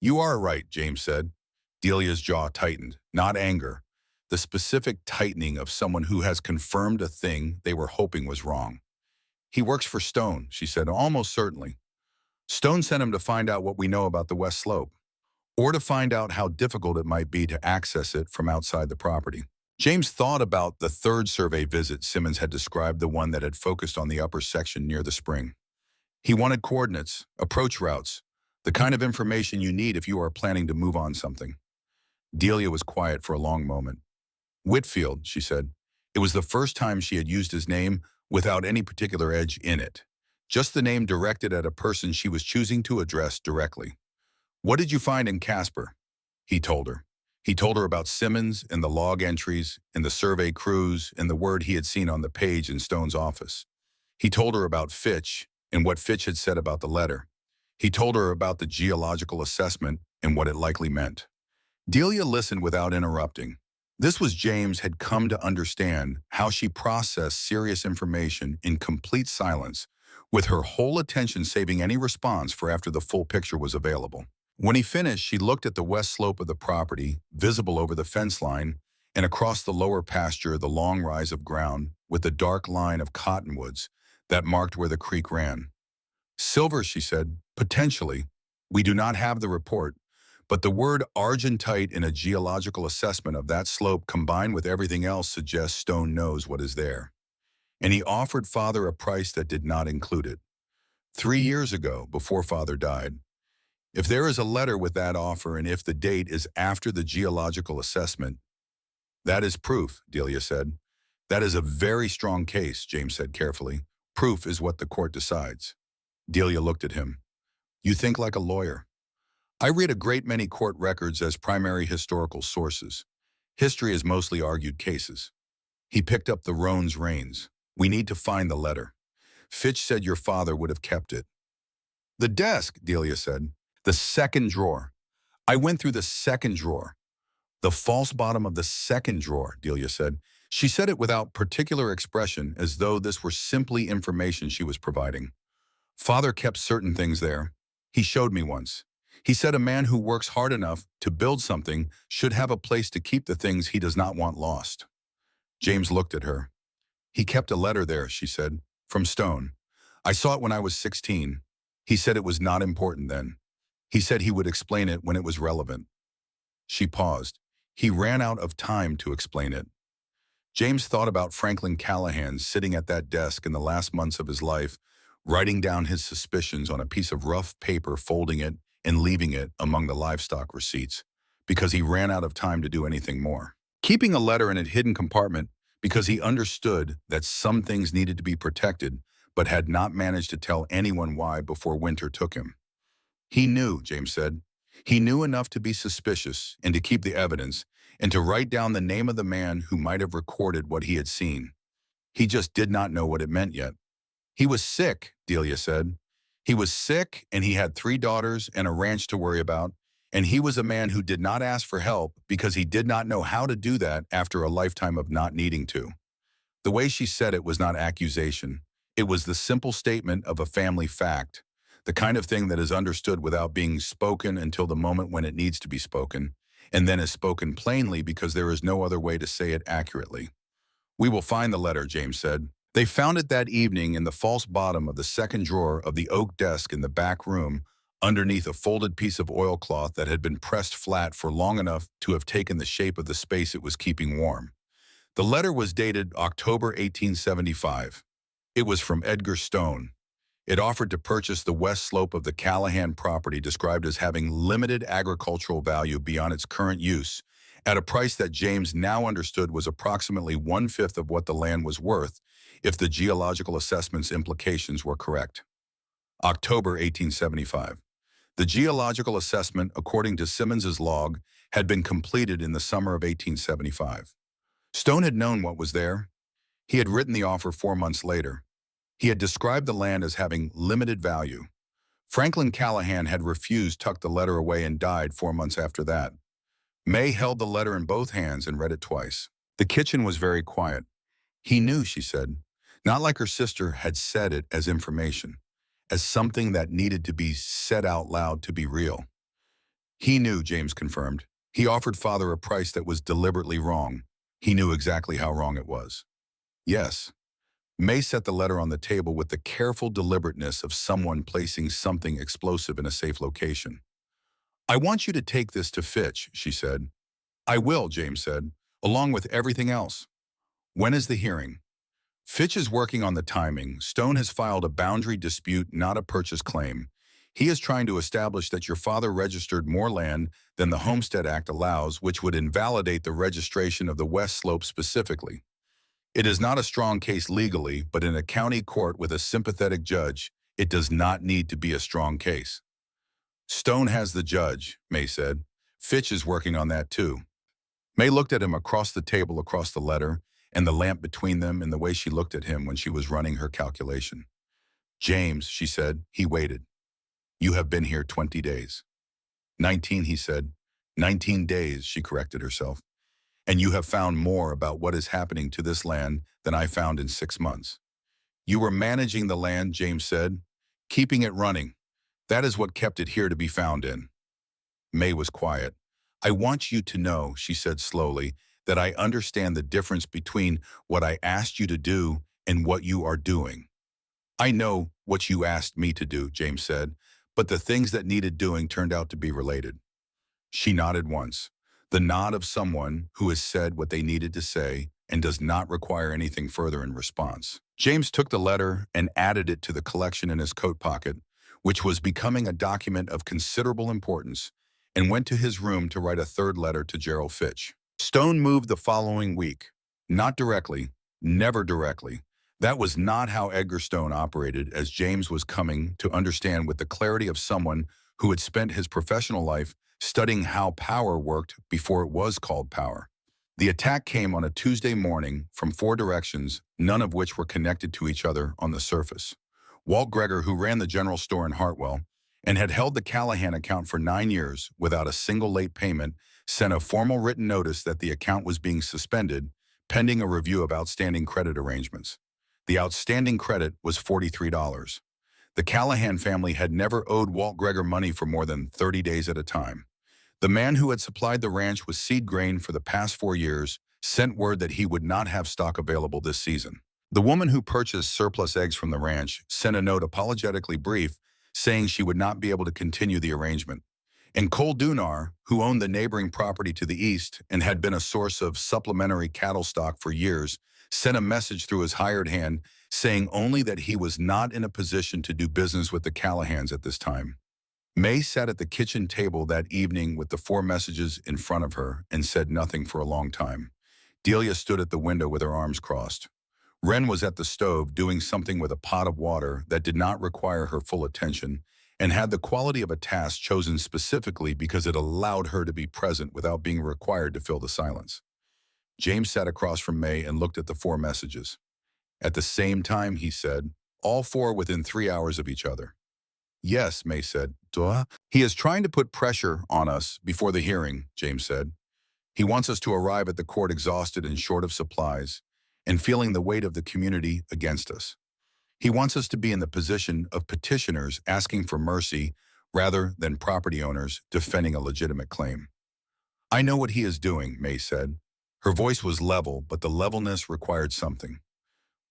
You are right, James said. Delia's jaw tightened, not anger, the specific tightening of someone who has confirmed a thing they were hoping was wrong. He works for Stone, she said, almost certainly. Stone sent him to find out what we know about the West Slope, or to find out how difficult it might be to access it from outside the property. James thought about the third survey visit Simmons had described, the one that had focused on the upper section near the spring. He wanted coordinates, approach routes, the kind of information you need if you are planning to move on something. Delia was quiet for a long moment. Whitfield, she said. It was the first time she had used his name without any particular edge in it, just the name directed at a person she was choosing to address directly. What did you find in Casper? He told her. He told her about Simmons and the log entries and the survey crews and the word he had seen on the page in Stone's office. He told her about Fitch and what Fitch had said about the letter. He told her about the geological assessment and what it likely meant. Delia listened without interrupting. This was James had come to understand how she processed serious information in complete silence with her whole attention saving any response for after the full picture was available. When he finished, she looked at the west slope of the property, visible over the fence line, and across the lower pasture the long rise of ground with the dark line of cottonwoods that marked where the creek ran. Silver, she said, potentially. We do not have the report, but the word argentite in a geological assessment of that slope combined with everything else suggests Stone knows what is there. And he offered Father a price that did not include it. 3 years ago, before Father died. If there is a letter with that offer and if the date is after the geological assessment, that is proof, Delia said. That is a very strong case, James said carefully. Proof is what the court decides. Delia looked at him. You think like a lawyer. I read a great many court records as primary historical sources. History is mostly argued cases. He picked up the roan's reins. We need to find the letter. Fitch said your father would have kept it. The desk, Delia said. The second drawer. I went through the second drawer. The false bottom of the second drawer, Delia said. She said it without particular expression, as though this were simply information she was providing. Father kept certain things there. He showed me once. He said a man who works hard enough to build something should have a place to keep the things he does not want lost. James looked at her. He kept a letter there, she said, from Stone. I saw it when I was 16. He said it was not important then. He said he would explain it when it was relevant. She paused. He ran out of time to explain it. James thought about Franklin Callahan sitting at that desk in the last months of his life, writing down his suspicions on a piece of rough paper, folding it, and leaving it among the livestock receipts, because he ran out of time to do anything more. Keeping a letter in a hidden compartment because he understood that some things needed to be protected, but had not managed to tell anyone why before winter took him. He knew, James said. He knew enough to be suspicious and to keep the evidence and to write down the name of the man who might have recorded what he had seen. He just did not know what it meant yet. He was sick, Delia said. He was sick and he had 3 daughters and a ranch to worry about, and he was a man who did not ask for help because he did not know how to do that after a lifetime of not needing to. The way she said it was not accusation. It was the simple statement of a family fact, the kind of thing that is understood without being spoken until the moment when it needs to be spoken, and then is spoken plainly because there is no other way to say it accurately. We will find the letter, James said. They found it that evening in the false bottom of the second drawer of the oak desk in the back room, underneath a folded piece of oilcloth that had been pressed flat for long enough to have taken the shape of the space it was keeping warm. The letter was dated October 1875. It was from Edgar Stone. It offered to purchase the west slope of the Callahan property described as having limited agricultural value beyond its current use, at a price that James now understood was approximately 1/5 of what the land was worth if the geological assessment's implications were correct. October 1875. The geological assessment, according to Simmons's log, had been completed in the summer of 1875. Stone had known what was there. He had written the offer 4 months later. He had described the land as having limited value. Franklin Callahan had refused, tucked the letter away, and died 4 months after that. May held the letter in both hands and read it twice. The kitchen was very quiet. He knew, she said, not like her sister had said it as information, as something that needed to be said out loud to be real. He knew, James confirmed. He offered Father a price that was deliberately wrong. He knew exactly how wrong it was. Yes. May set the letter on the table with the careful deliberateness of someone placing something explosive in a safe location. I want you to take this to Fitch, she said. I will, James said, along with everything else. When is the hearing? Fitch is working on the timing. Stone has filed a boundary dispute, not a purchase claim. He is trying to establish that your father registered more land than the Homestead Act allows, which would invalidate the registration of the West Slope specifically. It is not a strong case legally, but in a county court with a sympathetic judge, it does not need to be a strong case. Stone has the judge, May said. Fitch is working on that too. May looked at him across the table, across the letter, and the lamp between them, and the way she looked at him when she was running her calculation. James, she said. He waited. You have been here 20 days. 19, he said. 19 days, she corrected herself. And you have found more about what is happening to this land than I found in 6 months. You were managing the land, James said, keeping it running. That is what kept it here to be found in. May was quiet. I want you to know, she said slowly, that I understand the difference between what I asked you to do and what you are doing. I know what you asked me to do, James said, but the things that needed doing turned out to be related. She nodded once, the nod of someone who has said what they needed to say and does not require anything further in response. James took the letter and added it to the collection in his coat pocket, which was becoming a document of considerable importance, and went to his room to write a third letter to Gerald Fitch. Stone moved the following week. Not directly, never directly. That was not how Edgar Stone operated, as James was coming to understand with the clarity of someone who had spent his professional life studying how power worked before it was called power. The attack came on a Tuesday morning from 4 directions, none of which were connected to each other on the surface. Walt Gregor, who ran the general store in Hartwell and had held the Callahan account for 9 years without a single late payment, sent a formal written notice that the account was being suspended, pending a review of outstanding credit arrangements. The outstanding credit was $43. The Callahan family had never owed Walt Gregor money for more than 30 days at a time. The man who had supplied the ranch with seed grain for the past 4 years sent word that he would not have stock available this season. The woman who purchased surplus eggs from the ranch sent a note apologetically brief, saying she would not be able to continue the arrangement. And Cole Dunar, who owned the neighboring property to the east and had been a source of supplementary cattle stock for years, sent a message through his hired hand saying only that he was not in a position to do business with the Callahans at this time. May sat at the kitchen table that evening with the 4 messages in front of her and said nothing for a long time. Delia stood at the window with her arms crossed. Wren was at the stove doing something with a pot of water that did not require her full attention and had the quality of a task chosen specifically because it allowed her to be present without being required to fill the silence. James sat across from May and looked at the 4 messages. At the same time, he said, all 4 within 3 hours of each other. Yes, May said. Duh. He is trying to put pressure on us before the hearing, James said. He wants us to arrive at the court exhausted and short of supplies and feeling the weight of the community against us. He wants us to be in the position of petitioners asking for mercy rather than property owners defending a legitimate claim. I know what he is doing, May said. Her voice was level, but the levelness required something.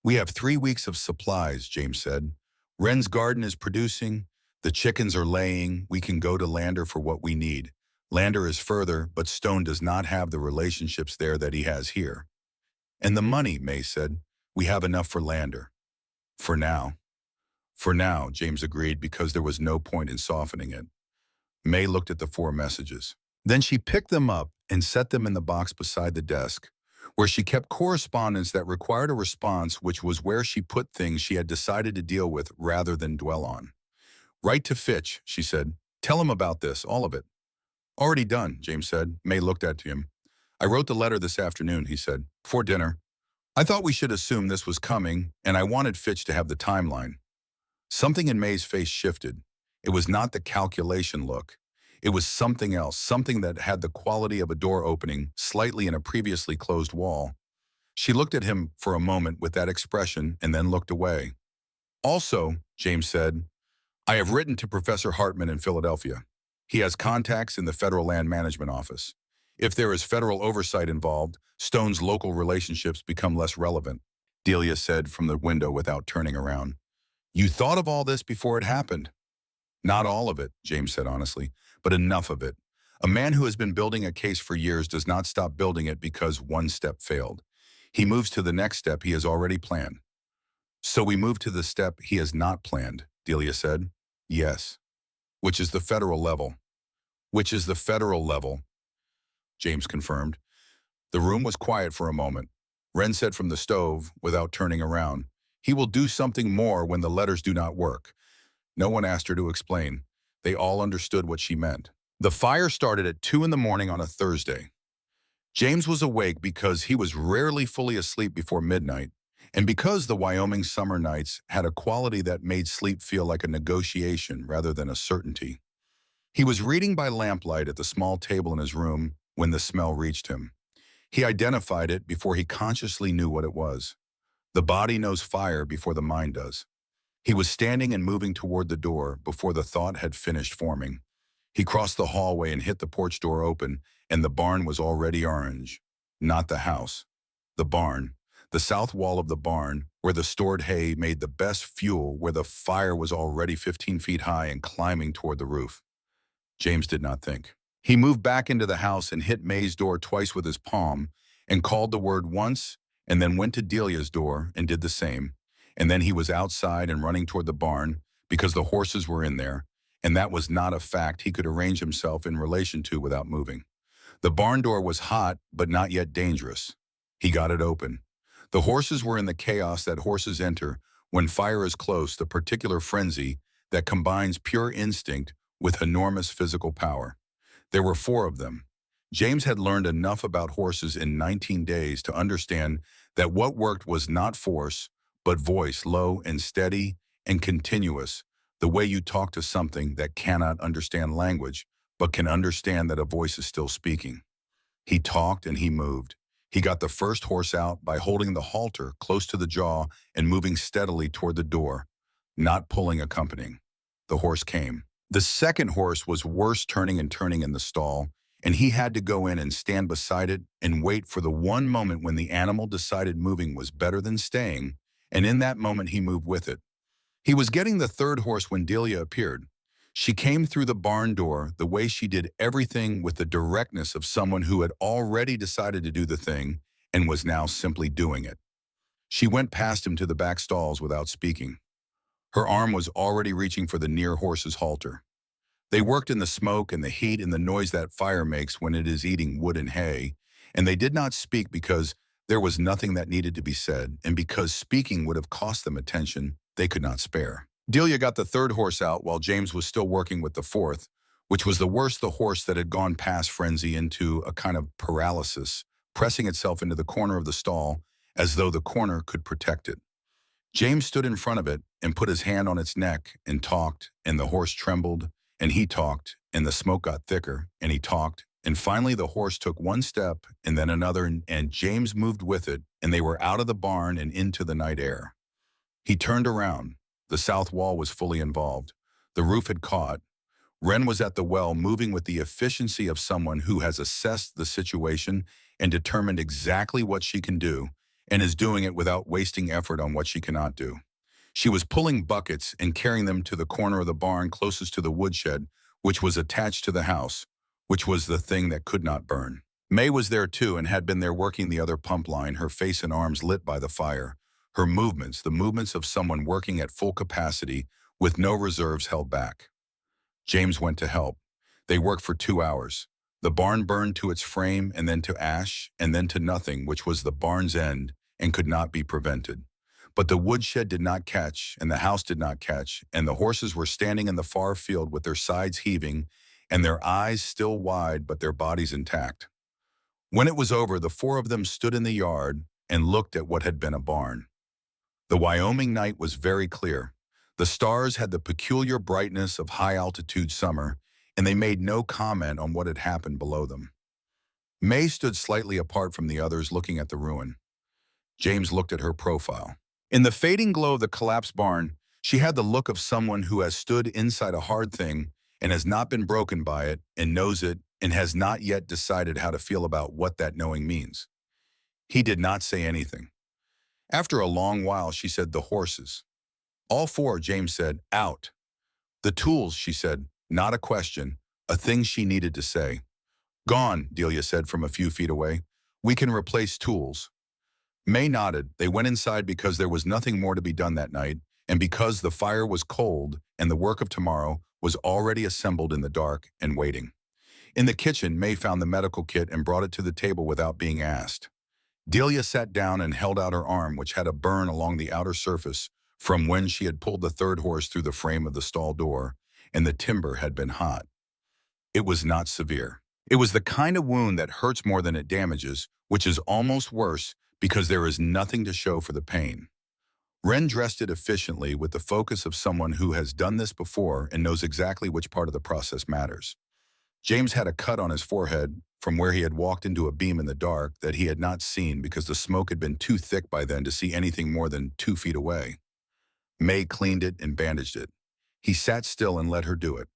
We have 3 weeks of supplies, James said. Wren's garden is producing. The chickens are laying. We can go to Lander for what we need. Lander is further, but Stone does not have the relationships there that he has here. And the money, May said. We have enough for Lander. For now. For now, James agreed because there was no point in softening it. May looked at the 4 messages. Then she picked them up and set them in the box beside the desk, where she kept correspondence that required a response, which was where she put things she had decided to deal with rather than dwell on. Write to Fitch, she said. Tell him about this, all of it. Already done, James said. May looked at him. I wrote the letter this afternoon, he said, before dinner. I thought we should assume this was coming, and I wanted Fitch to have the timeline. Something in May's face shifted. It was not the calculation look. It was something else, something that had the quality of a door opening slightly in a previously closed wall. She looked at him for a moment with that expression and then looked away. Also, James said, I have written to Professor Hartman in Philadelphia. He has contacts in the Federal Land Management Office. If there is federal oversight involved, Stone's local relationships become less relevant, Delia said from the window without turning around. You thought of all this before it happened. Not all of it, James said honestly, but enough of it. A man who has been building a case for years does not stop building it because one step failed. He moves to the next step he has already planned. So we move to the step he has not planned, Delia said. Yes. Which is the federal level. Which is the federal level, James confirmed. The room was quiet for a moment. Wren said from the stove, without turning around, he will do something more when the letters do not work. No one asked her to explain. They all understood what she meant. The fire started at 2 in the morning on a Thursday. James was awake because he was rarely fully asleep before midnight, and because the Wyoming summer nights had a quality that made sleep feel like a negotiation rather than a certainty. He was reading by lamplight at the small table in his room when the smell reached him. He identified it before he consciously knew what it was. The body knows fire before the mind does. He was standing and moving toward the door before the thought had finished forming. He crossed the hallway and hit the porch door open, and the barn was already orange. Not the house. The barn. The south wall of the barn, where the stored hay made the best fuel, where the fire was already 15 feet high and climbing toward the roof. James did not think. He moved back into the house and hit May's door twice with his palm and called the word once, and then went to Delia's door and did the same. And then he was outside and running toward the barn because the horses were in there, and that was not a fact he could arrange himself in relation to without moving. The barn door was hot, but not yet dangerous. He got it open. The horses were in the chaos that horses enter when fire is close, the particular frenzy that combines pure instinct with enormous physical power. There were 4 of them. James had learned enough about horses in 19 days to understand that what worked was not force, but voice, low and steady and continuous, the way you talk to something that cannot understand language, but can understand that a voice is still speaking. He talked and he moved. He got the first horse out by holding the halter close to the jaw and moving steadily toward the door, not pulling accompanying. The horse came. The second horse was worse, turning and turning in the stall, and he had to go in and stand beside it and wait for the one moment when the animal decided moving was better than staying, and in that moment he moved with it. He was getting the third horse when Delia appeared. She came through the barn door the way she did everything, with the directness of someone who had already decided to do the thing and was now simply doing it. She went past him to the back stalls without speaking. Her arm was already reaching for the near horse's halter. They worked in the smoke and the heat and the noise that fire makes when it is eating wood and hay, and they did not speak because there was nothing that needed to be said, and because speaking would have cost them attention they could not spare. Delia got the third horse out while James was still working with the fourth, which was the worst, the horse that had gone past frenzy into a kind of paralysis, pressing itself into the corner of the stall as though the corner could protect it. James stood in front of it and put his hand on its neck and talked, and the horse trembled, and he talked, and the smoke got thicker, and he talked, and finally the horse took one step and then another, and James moved with it, and they were out of the barn and into the night air. He turned around. The south wall was fully involved. The roof had caught. Wren was at the well, moving with the efficiency of someone who has assessed the situation and determined exactly what she can do, and is doing it without wasting effort on what she cannot do. She was pulling buckets and carrying them to the corner of the barn closest to the woodshed, which was attached to the house, which was the thing that could not burn. May was there too and had been there working the other pump line, her face and arms lit by the fire. Her movements, the movements of someone working at full capacity with no reserves held back. James went to help. They worked for 2 hours. The barn burned to its frame and then to ash and then to nothing, which was the barn's end and could not be prevented. But the woodshed did not catch, and the house did not catch, and the horses were standing in the far field with their sides heaving and their eyes still wide but their bodies intact. When it was over, the 4 of them stood in the yard and looked at what had been a barn. The Wyoming night was very clear. The stars had the peculiar brightness of high-altitude summer, and they made no comment on what had happened below them. May stood slightly apart from the others, looking at the ruin. James looked at her profile. In the fading glow of the collapsed barn, she had the look of someone who has stood inside a hard thing and has not been broken by it and knows it and has not yet decided how to feel about what that knowing means. He did not say anything. After a long while, she said, "The horses." "All 4, James said. "Out." "The tools," she said, not a question, a thing she needed to say. "Gone," Delia said from a few feet away. "We can replace tools." May nodded. They went inside because there was nothing more to be done that night, and because the fire was cold and the work of tomorrow was already assembled in the dark and waiting. In the kitchen, May found the medical kit and brought it to the table without being asked. Delia sat down and held out her arm, which had a burn along the outer surface from when she had pulled the third horse through the frame of the stall door, and the timber had been hot. It was not severe. It was the kind of wound that hurts more than it damages, which is almost worse because there is nothing to show for the pain. Wren dressed it efficiently with the focus of someone who has done this before and knows exactly which part of the process matters. James had a cut on his forehead from where he had walked into a beam in the dark that he had not seen because the smoke had been too thick by then to see anything more than 2 feet away. May cleaned it and bandaged it. He sat still and let her do it.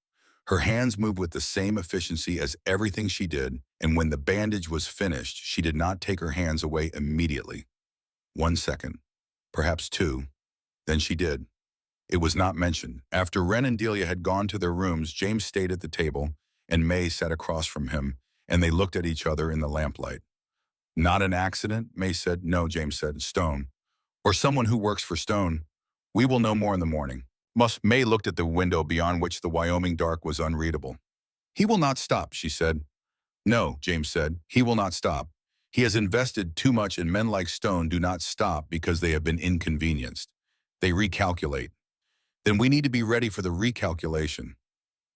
Her hands moved with the same efficiency as everything she did, and when the bandage was finished, she did not take her hands away immediately. 1 second, perhaps two, then she did. It was not mentioned. After Ren and Delia had gone to their rooms, James stayed at the table, and May sat across from him, and they looked at each other in the lamplight. Not an accident, May said. No, James said. Stone. Or someone who works for Stone. We will know more in the morning. May looked at the window beyond which the Wyoming dark was unreadable. He will not stop, she said. No, James said. He will not stop. He has invested too much, and men like Stone do not stop because they have been inconvenienced. They recalculate. Then we need to be ready for the recalculation.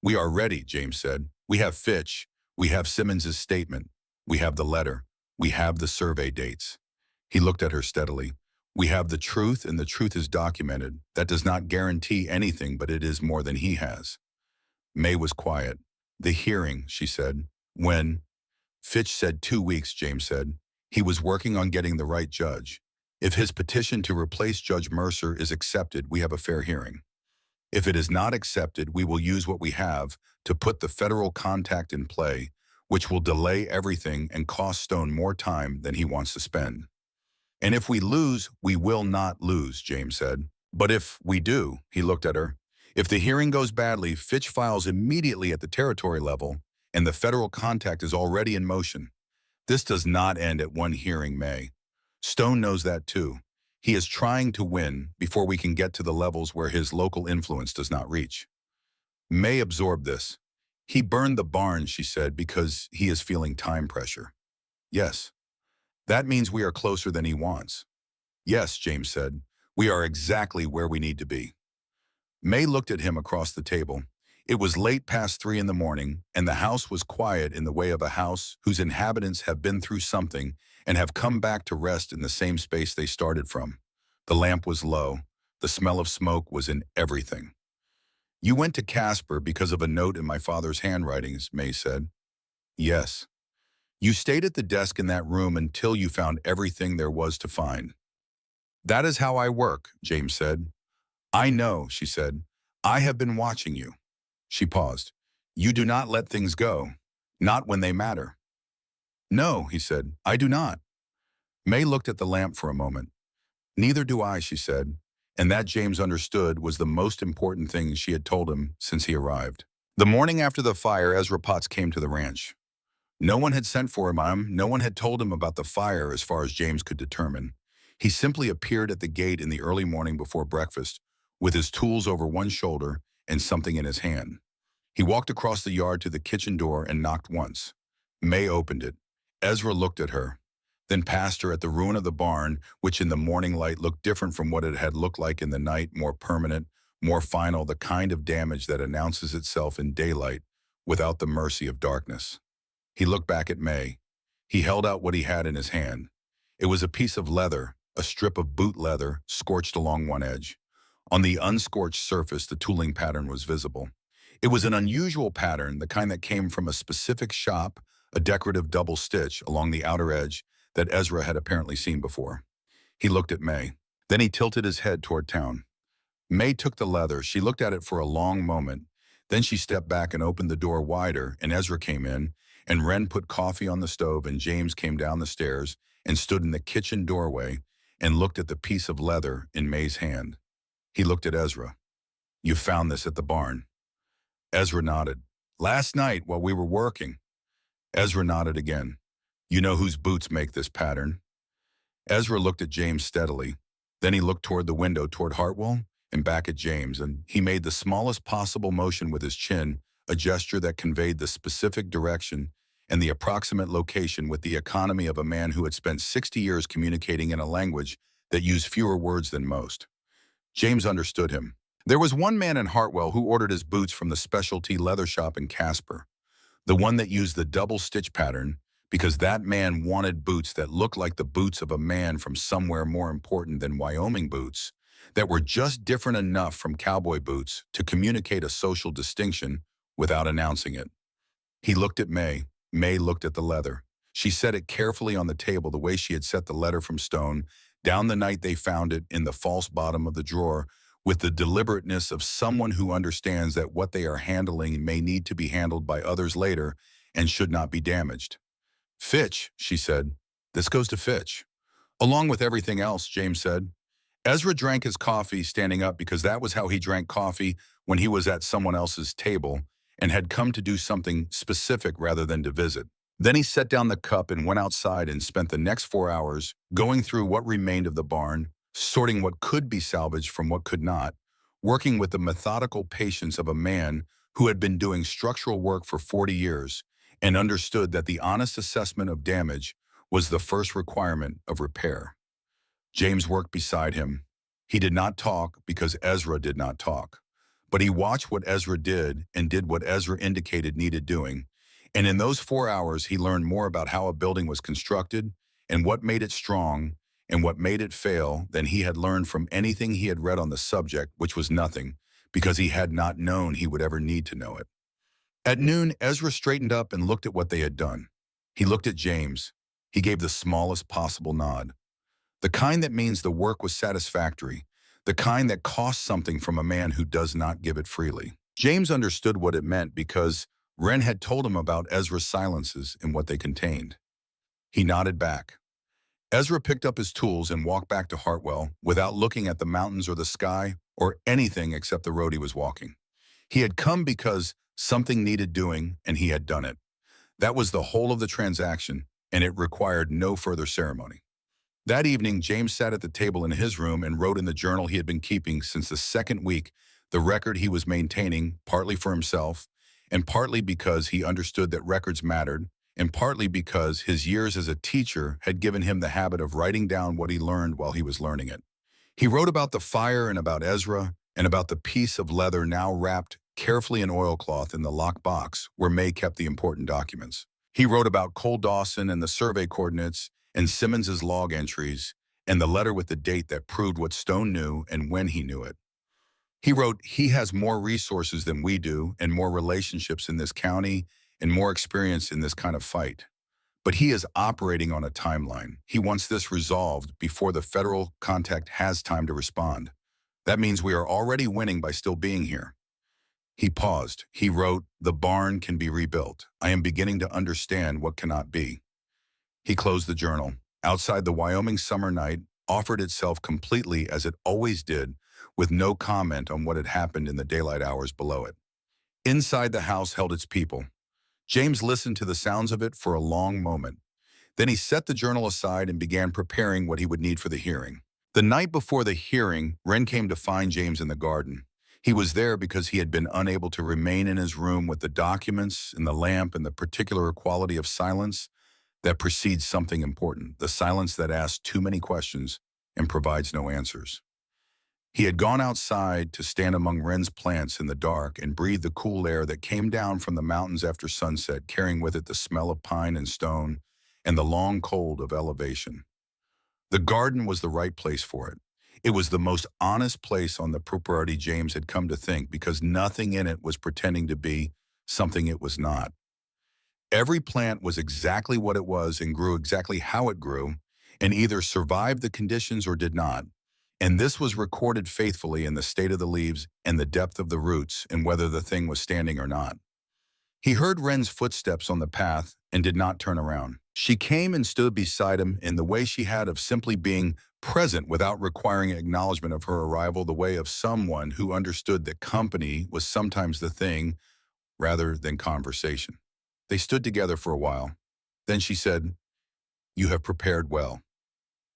We are ready, James said. We have Fitch. We have Simmons's statement. We have the letter. We have the survey dates. He looked at her steadily. We have the truth, and the truth is documented. That does not guarantee anything, but it is more than he has. May was quiet. The hearing, she said. When? Fitch said 2 weeks, James said. He was working on getting the right judge. If his petition to replace Judge Mercer is accepted, we have a fair hearing. If it is not accepted, we will use what we have to put the federal contact in play, which will delay everything and cost Stone more time than he wants to spend. And if we lose, we will not lose, James said. But if we do, he looked at her. If the hearing goes badly, Fitch files immediately at the territory level, and the federal contact is already in motion. This does not end at one hearing, May. Stone knows that too. He is trying to win before we can get to the levels where his local influence does not reach. May absorbed this. He burned the barn, she said, because he is feeling time pressure. Yes. That means we are closer than he wants. Yes, James said. We are exactly where we need to be. May looked at him across the table. It was late past 3 in the morning, and the house was quiet in the way of a house whose inhabitants have been through something and have come back to rest in the same space they started from. The lamp was low. The smell of smoke was in everything. You went to Casper because of a note in my father's handwritings, May said. Yes. You stayed at the desk in that room until you found everything there was to find. That is how I work, James said. I know, she said. I have been watching you. She paused. You do not let things go, not when they matter. No, he said, I do not. May looked at the lamp for a moment. Neither do I, she said, and that James understood was the most important thing she had told him since he arrived. The morning after the fire, Ezra Potts came to the ranch. No one had sent for him. No one had told him about the fire as far as James could determine. He simply appeared at the gate in the early morning before breakfast, with his tools over one shoulder and something in his hand. He walked across the yard to the kitchen door and knocked once. May opened it. Ezra looked at her, then past her at the ruin of the barn, which in the morning light looked different from what it had looked like in the night, more permanent, more final, the kind of damage that announces itself in daylight without the mercy of darkness. He looked back at May. He held out what he had in his hand. It was a piece of leather, a strip of boot leather, scorched along one edge. On the unscorched surface, the tooling pattern was visible. It was an unusual pattern, the kind that came from a specific shop, a decorative double stitch along the outer edge that Ezra had apparently seen before. He looked at May. Then he tilted his head toward town. May took the leather. She looked at it for a long moment. Then she stepped back and opened the door wider, and Ezra came in, and Wren put coffee on the stove, and James came down the stairs and stood in the kitchen doorway and looked at the piece of leather in May's hand. He looked at Ezra. You found this at the barn. Ezra nodded. Last night while we were working. Ezra nodded again. You know whose boots make this pattern? Ezra looked at James steadily. Then he looked toward the window, toward Hartwell, and back at James, and he made the smallest possible motion with his chin, a gesture that conveyed the specific direction and the approximate location with the economy of a man who had spent 60 years communicating in a language that used fewer words than most. James understood him. There was one man in Hartwell who ordered his boots from the specialty leather shop in Casper, the one that used the double stitch pattern, because that man wanted boots that looked like the boots of a man from somewhere more important than Wyoming boots, that were just different enough from cowboy boots to communicate a social distinction without announcing it. He looked at May. May looked at the leather. She set it carefully on the table the way she had set the letter from stone, down the night they found it in the false bottom of the drawer, with the deliberateness of someone who understands that what they are handling may need to be handled by others later and should not be damaged. Fitch, she said. This goes to Fitch. Along with everything else, James said. Ezra drank his coffee standing up because that was how he drank coffee when he was at someone else's table and had come to do something specific rather than to visit. Then he set down the cup and went outside and spent the next 4 hours going through what remained of the barn, sorting what could be salvaged from what could not, working with the methodical patience of a man who had been doing structural work for 40 years and understood that the honest assessment of damage was the first requirement of repair. James worked beside him. He did not talk because Ezra did not talk, but he watched what Ezra did and did what Ezra indicated needed doing. And in those 4 hours, he learned more about how a building was constructed and what made it strong and what made it fail than he had learned from anything he had read on the subject, which was nothing, because he had not known he would ever need to know it. At noon, Ezra straightened up and looked at what they had done. He looked at James. He gave the smallest possible nod. The kind that means the work was satisfactory, the kind that costs something from a man who does not give it freely. James understood what it meant because Wren had told him about Ezra's silences and what they contained. He nodded back. Ezra picked up his tools and walked back to Hartwell without looking at the mountains or the sky or anything except the road he was walking. He had come because something needed doing, and he had done it. That was the whole of the transaction, and it required no further ceremony. That evening, James sat at the table in his room and wrote in the journal he had been keeping since the second week, the record he was maintaining, partly for himself, and partly because he understood that records mattered, and partly because his years as a teacher had given him the habit of writing down what he learned while he was learning it. He wrote about the fire and about Ezra, and about the piece of leather now wrapped carefully in oilcloth in the locked box where May kept the important documents. He wrote about Cole Dawson and the survey coordinates, and Simmons's log entries, and the letter with the date that proved what Stone knew and when he knew it. He wrote, he has more resources than we do and more relationships in this county and more experience in this kind of fight. But he is operating on a timeline. He wants this resolved before the federal contact has time to respond. That means we are already winning by still being here. He paused. He wrote, the barn can be rebuilt. I am beginning to understand what cannot be. He closed the journal. Outside, the Wyoming summer night offered itself completely as it always did, with no comment on what had happened in the daylight hours below it. Inside, the house held its people. James listened to the sounds of it for a long moment. Then he set the journal aside and began preparing what he would need for the hearing. The night before the hearing, Wren came to find James in the garden. He was there because he had been unable to remain in his room with the documents and the lamp and the particular quality of silence that precedes something important, the silence that asks too many questions and provides no answers. He had gone outside to stand among Wren's plants in the dark and breathe the cool air that came down from the mountains after sunset, carrying with it the smell of pine and stone and the long cold of elevation. The garden was the right place for it. It was the most honest place on the property, James had come to think, because nothing in it was pretending to be something it was not. Every plant was exactly what it was and grew exactly how it grew, and either survived the conditions or did not. And this was recorded faithfully in the state of the leaves and the depth of the roots and whether the thing was standing or not. He heard Wren's footsteps on the path and did not turn around. She came and stood beside him in the way she had of simply being present without requiring acknowledgement of her arrival, the way of someone who understood that company was sometimes the thing rather than conversation. They stood together for a while. Then she said, "You have prepared well."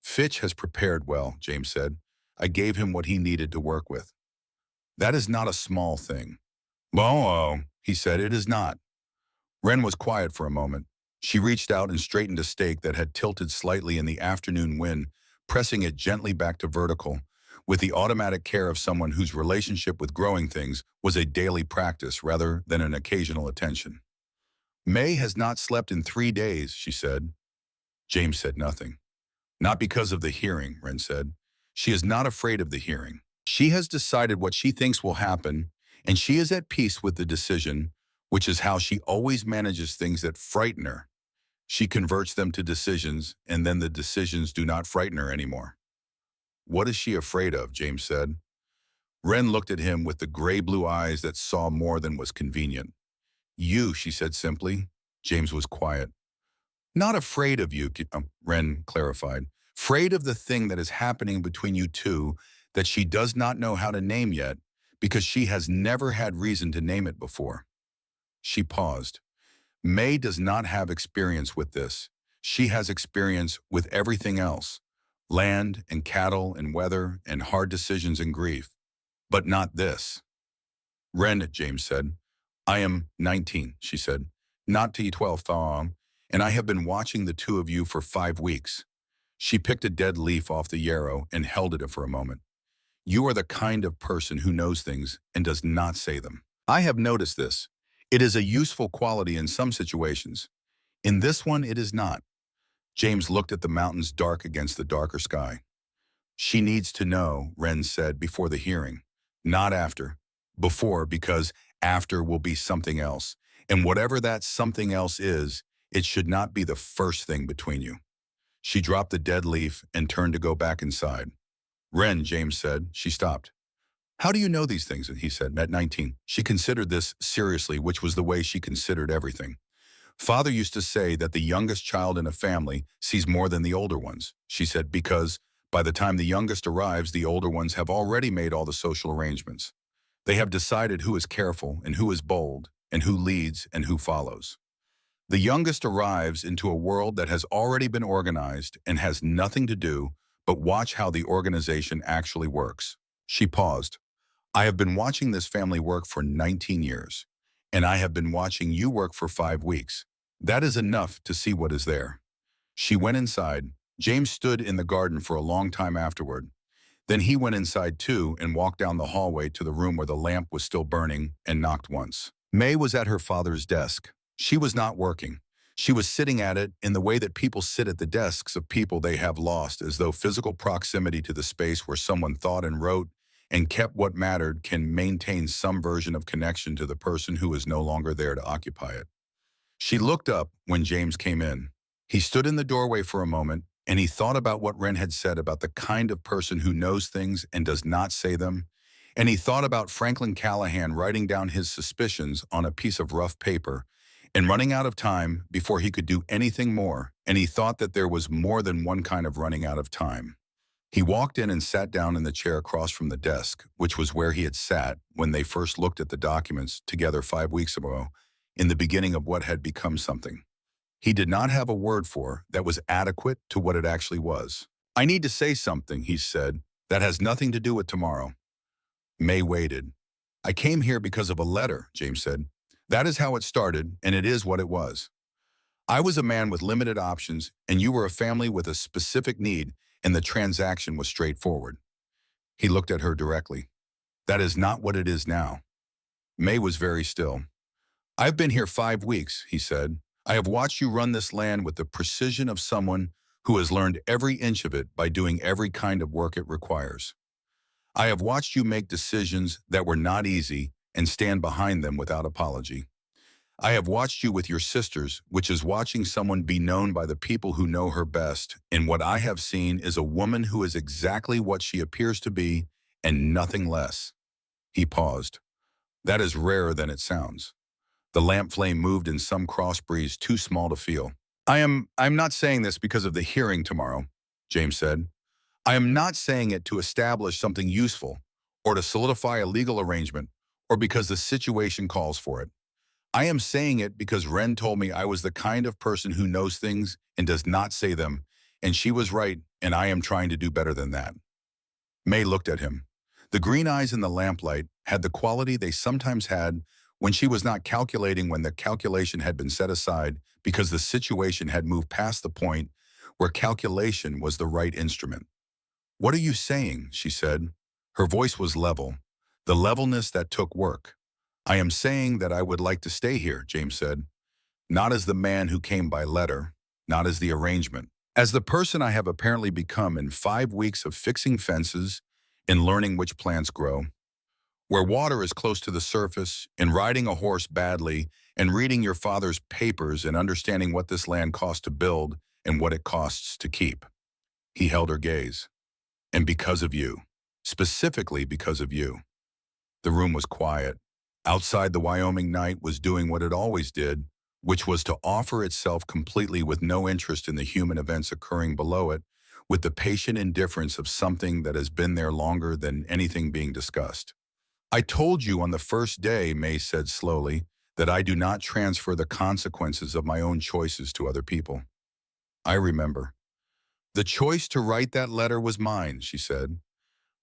"Fitch has prepared well," James said. "I gave him what he needed to work with." "That is not a small thing." "Oh," he said, "it is not." Wren was quiet for a moment. She reached out and straightened a stake that had tilted slightly in the afternoon wind, pressing it gently back to vertical, with the automatic care of someone whose relationship with growing things was a daily practice rather than an occasional attention. "May has not slept in 3 days," she said. James said nothing. "Not because of the hearing," Wren said. "She is not afraid of the hearing. She has decided what she thinks will happen, and she is at peace with the decision, which is how she always manages things that frighten her. She converts them to decisions, and then the decisions do not frighten her anymore. What is she afraid of? James said. Wren looked at him with the gray-blue eyes that saw more than was convenient. You, she said simply. James was quiet. Not afraid of you, Wren clarified. Afraid of the thing that is happening between you two that she does not know how to name yet because she has never had reason to name it before. She paused. May does not have experience with this. She has experience with everything else. Land and cattle and weather and hard decisions and grief. But not this. Wren, James said. I am 19, she said. Not T12 thong, and I have been watching the two of you for 5 weeks. She picked a dead leaf off the yarrow and held it for a moment. You are the kind of person who knows things and does not say them. I have noticed this. It is a useful quality in some situations. In this one, it is not. James looked at the mountains dark against the darker sky. She needs to know, Wren said, before the hearing. Not after. Before, because after will be something else. And whatever that something else is, it should not be the first thing between you. She dropped the dead leaf and turned to go back inside. Wren, James said. She stopped. How do you know these things? He said, at 19. She considered this seriously, which was the way she considered everything. Father used to say that the youngest child in a family sees more than the older ones, she said, because by the time the youngest arrives, the older ones have already made all the social arrangements. They have decided who is careful and who is bold and who leads and who follows. The youngest arrives into a world that has already been organized and has nothing to do but watch how the organization actually works. She paused. I have been watching this family work for 19 years, and I have been watching you work for 5 weeks. That is enough to see what is there. She went inside. James stood in the garden for a long time afterward. Then he went inside too and walked down the hallway to the room where the lamp was still burning and knocked once. May was at her father's desk. She was not working. She was sitting at it in the way that people sit at the desks of people they have lost, as though physical proximity to the space where someone thought and wrote and kept what mattered can maintain some version of connection to the person who is no longer there to occupy it. She looked up when James came in. He stood in the doorway for a moment, and he thought about what Wren had said about the kind of person who knows things and does not say them, and he thought about Franklin Callahan writing down his suspicions on a piece of rough paper and running out of time before he could do anything more, and he thought that there was more than one kind of running out of time. He walked in and sat down in the chair across from the desk, which was where he had sat when they first looked at the documents together 5 weeks ago, in the beginning of what had become something. He did not have a word for that was adequate to what it actually was. I need to say something, he said, that has nothing to do with tomorrow. May waited. I came here because of a letter, James said. That is how it started, and it is what it was. I was a man with limited options, and you were a family with a specific need, and the transaction was straightforward. He looked at her directly. That is not what it is now. May was very still. I've been here 5 weeks, he said. I have watched you run this land with the precision of someone who has learned every inch of it by doing every kind of work it requires. I have watched you make decisions that were not easy and stand behind them without apology. I have watched you with your sisters, which is watching someone be known by the people who know her best, and what I have seen is a woman who is exactly what she appears to be and nothing less. He paused. That is rarer than it sounds. The lamp flame moved in some cross breeze too small to feel. I'm not saying this because of the hearing tomorrow, James said. I am not saying it to establish something useful or to solidify a legal arrangement or because the situation calls for it. I am saying it because Wren told me I was the kind of person who knows things and does not say them, and she was right, and I am trying to do better than that. May looked at him. The green eyes in the lamplight had the quality they sometimes had when she was not calculating when the calculation had been set aside because the situation had moved past the point where calculation was the right instrument. What are you saying? She said. Her voice was level, the levelness that took work. I am saying that I would like to stay here, James said. Not as the man who came by letter, not as the arrangement. As the person I have apparently become in 5 weeks of fixing fences and learning which plants grow. where water is close to the surface, and riding a horse badly, and reading your father's papers and understanding what this land costs to build and what it costs to keep. He held her gaze. And because of you, specifically because of you. The room was quiet. Outside, the Wyoming night was doing what it always did, which was to offer itself completely with no interest in the human events occurring below it, with the patient indifference of something that has been there longer than anything being discussed. I told you on the first day, May said slowly, that I do not transfer the consequences of my own choices to other people. I remember. The choice to write that letter was mine, she said.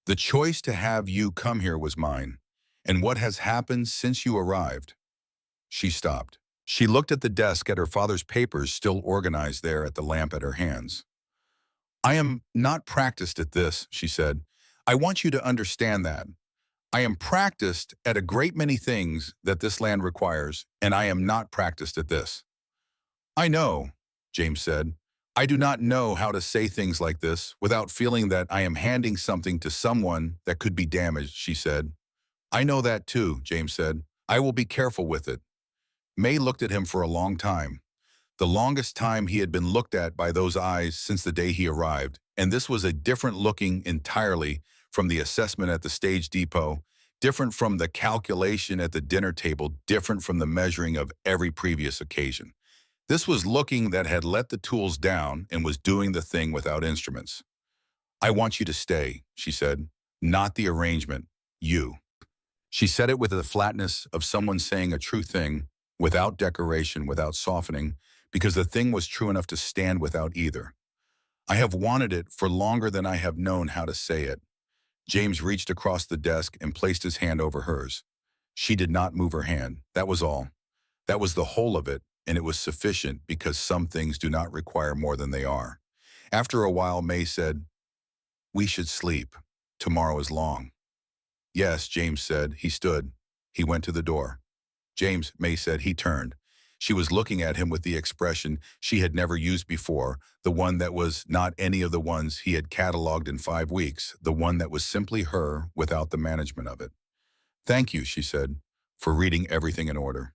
The choice to have you come here was mine. And what has happened since you arrived? She stopped. She looked at the desk at her father's papers still organized there at the lamp at her hands. I am not practiced at this, she said. I want you to understand that. I am practiced at a great many things that this land requires, and I am not practiced at this. I know, James said. I do not know how to say things like this without feeling that I am handing something to someone that could be damaged, she said. I know that too, James said. I will be careful with it. May looked at him for a long time. The longest time he had been looked at by those eyes since the day he arrived, and this was a different looking entirely from the assessment at the stage depot, different from the calculation at the dinner table, different from the measuring of every previous occasion. This was looking that had let the tools down and was doing the thing without instruments. I want you to stay, she said, not the arrangement, you. She said it with the flatness of someone saying a true thing, without decoration, without softening, because the thing was true enough to stand without either. I have wanted it for longer than I have known how to say it. James reached across the desk and placed his hand over hers. She did not move her hand. That was all. That was the whole of it, and it was sufficient because some things do not require more than they are. After a while, May said, "We should sleep. Tomorrow is long." "Yes," James said. He stood. He went to the door. "James," May said. He turned. She was looking at him with the expression she had never used before, the one that was not any of the ones he had cataloged in 5 weeks, the one that was simply her without the management of it. "Thank you," she said, "for reading everything in order."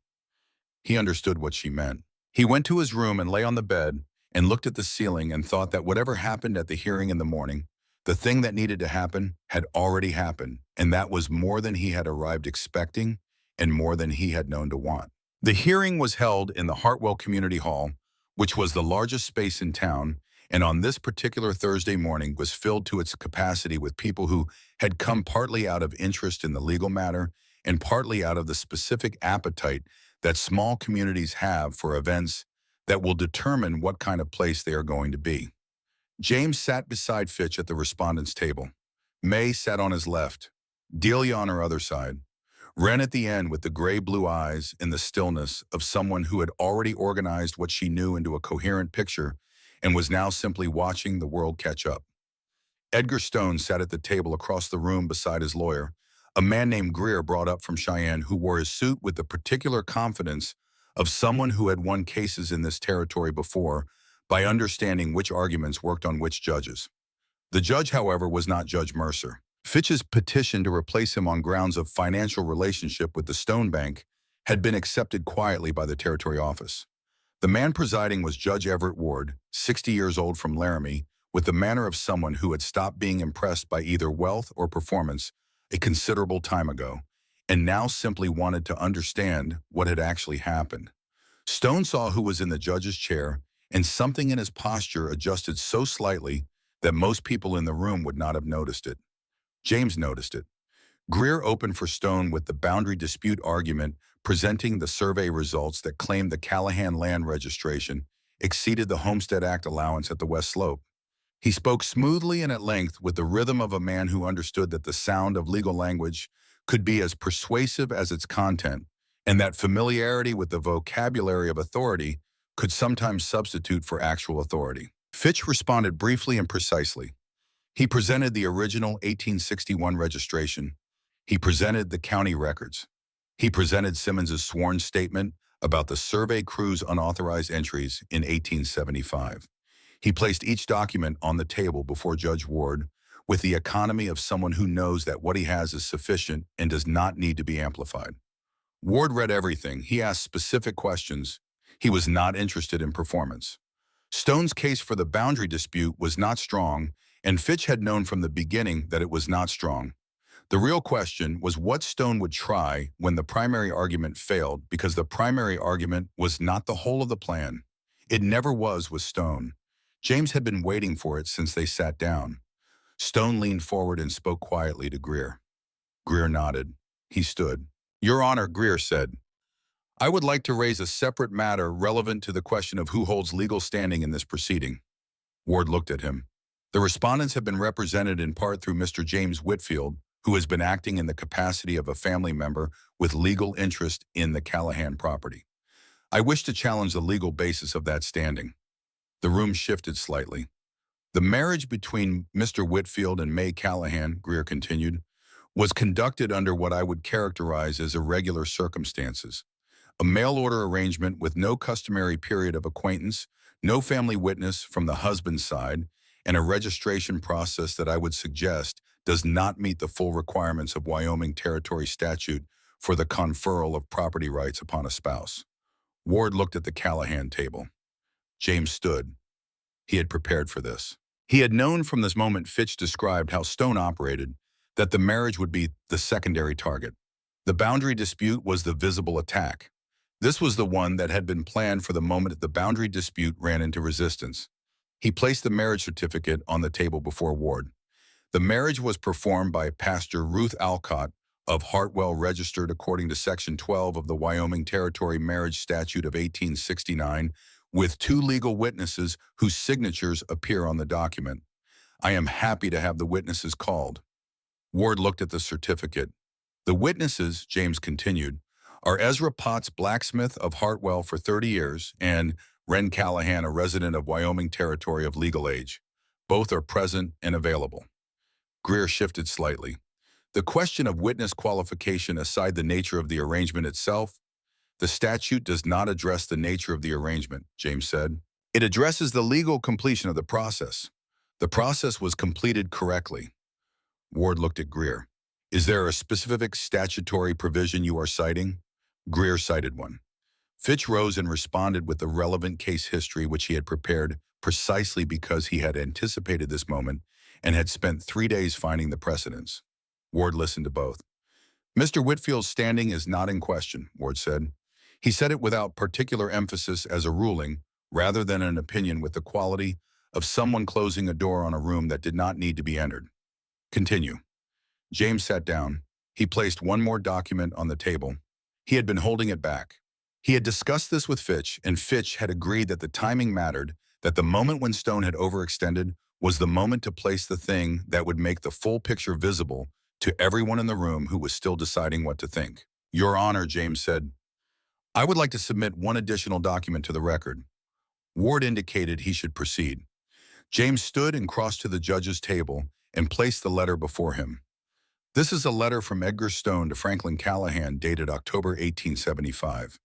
He understood what she meant. He went to his room and lay on the bed and looked at the ceiling and thought that whatever happened at the hearing in the morning, the thing that needed to happen had already happened, and that was more than he had arrived expecting and more than he had known to want. The hearing was held in the Hartwell Community Hall, which was the largest space in town, and on this particular Thursday morning was filled to its capacity with people who had come partly out of interest in the legal matter and partly out of the specific appetite that small communities have for events that will determine what kind of place they are going to be. James sat beside Fitch at the respondents' table. May sat on his left, Delia on her other side. Wren at the end with the gray-blue eyes and the stillness of someone who had already organized what she knew into a coherent picture and was now simply watching the world catch up. Edgar Stone sat at the table across the room beside his lawyer, a man named Greer brought up from Cheyenne who wore his suit with the particular confidence of someone who had won cases in this territory before by understanding which arguments worked on which judges. The judge, however, was not Judge Mercer. Fitch's petition to replace him on grounds of financial relationship with the Stone Bank had been accepted quietly by the Territory office. The man presiding was Judge Everett Ward, 60 years old from Laramie, with the manner of someone who had stopped being impressed by either wealth or performance a considerable time ago, and now simply wanted to understand what had actually happened. Stone saw who was in the judge's chair, and something in his posture adjusted so slightly that most people in the room would not have noticed it. James noticed it. Greer opened for Stone with the boundary dispute argument, presenting the survey results that claimed the Callahan land registration exceeded the Homestead Act allowance at the West Slope. He spoke smoothly and at length with the rhythm of a man who understood that the sound of legal language could be as persuasive as its content, and that familiarity with the vocabulary of authority could sometimes substitute for actual authority. Fitch responded briefly and precisely. He presented the original 1861 registration. He presented the county records. He presented Simmons's sworn statement about the survey crew's unauthorized entries in 1875. He placed each document on the table before Judge Ward with the economy of someone who knows that what he has is sufficient and does not need to be amplified. Ward read everything. He asked specific questions. He was not interested in performance. Stone's case for the boundary dispute was not strong, and Fitch had known from the beginning that it was not strong. The real question was what Stone would try when the primary argument failed, because the primary argument was not the whole of the plan. It never was with Stone. James had been waiting for it since they sat down. Stone leaned forward and spoke quietly to Greer. Greer nodded. He stood. "Your Honor," Greer said, "I would like to raise a separate matter relevant to the question of who holds legal standing in this proceeding." Ward looked at him. "The respondents have been represented in part through Mr. James Whitfield, who has been acting in the capacity of a family member with legal interest in the Callahan property. I wish to challenge the legal basis of that standing." The room shifted slightly. "The marriage between Mr. Whitfield and May Callahan," Greer continued, "was conducted under what I would characterize as irregular circumstances. A mail-order arrangement with no customary period of acquaintance, no family witness from the husband's side, and a registration process that I would suggest does not meet the full requirements of Wyoming Territory statute for the conferral of property rights upon a spouse." Ward looked at the Callahan table. James stood. He had prepared for this. He had known from this moment Fitch described how Stone operated that the marriage would be the secondary target. The boundary dispute was the visible attack. This was the one that had been planned for the moment the boundary dispute ran into resistance. He placed the marriage certificate on the table before Ward. The marriage was performed by Pastor Ruth Alcott of Hartwell, registered according to Section 12 of the Wyoming Territory Marriage Statute of 1869, with two legal witnesses whose signatures appear on the document. I am happy to have the witnesses called. Ward looked at the certificate. The witnesses, James continued, are Ezra Potts, blacksmith of Hartwell for 30 years, and Ren Callahan, a resident of Wyoming Territory of legal age. Both are present and available. Greer shifted slightly. The question of witness qualification aside the nature of the arrangement itself, the statute does not address the nature of the arrangement, James said. It addresses the legal completion of the process. The process was completed correctly. Ward looked at Greer. Is there a specific statutory provision you are citing? Greer cited one. Fitch rose and responded with the relevant case history which he had prepared precisely because he had anticipated this moment and had spent 3 days finding the precedents. Ward listened to both. Mr. Whitfield's standing is not in question, Ward said. He said it without particular emphasis as a ruling, rather than an opinion, with the quality of someone closing a door on a room that did not need to be entered. Continue. James sat down. He placed one more document on the table. He had been holding it back. He had discussed this with Fitch, and Fitch had agreed that the timing mattered, that the moment when Stone had overextended was the moment to place the thing that would make the full picture visible to everyone in the room who was still deciding what to think. Your Honor, James said, I would like to submit one additional document to the record. Ward indicated he should proceed. James stood and crossed to the judge's table and placed the letter before him. This is a letter from Edgar Stone to Franklin Callahan dated October 1875.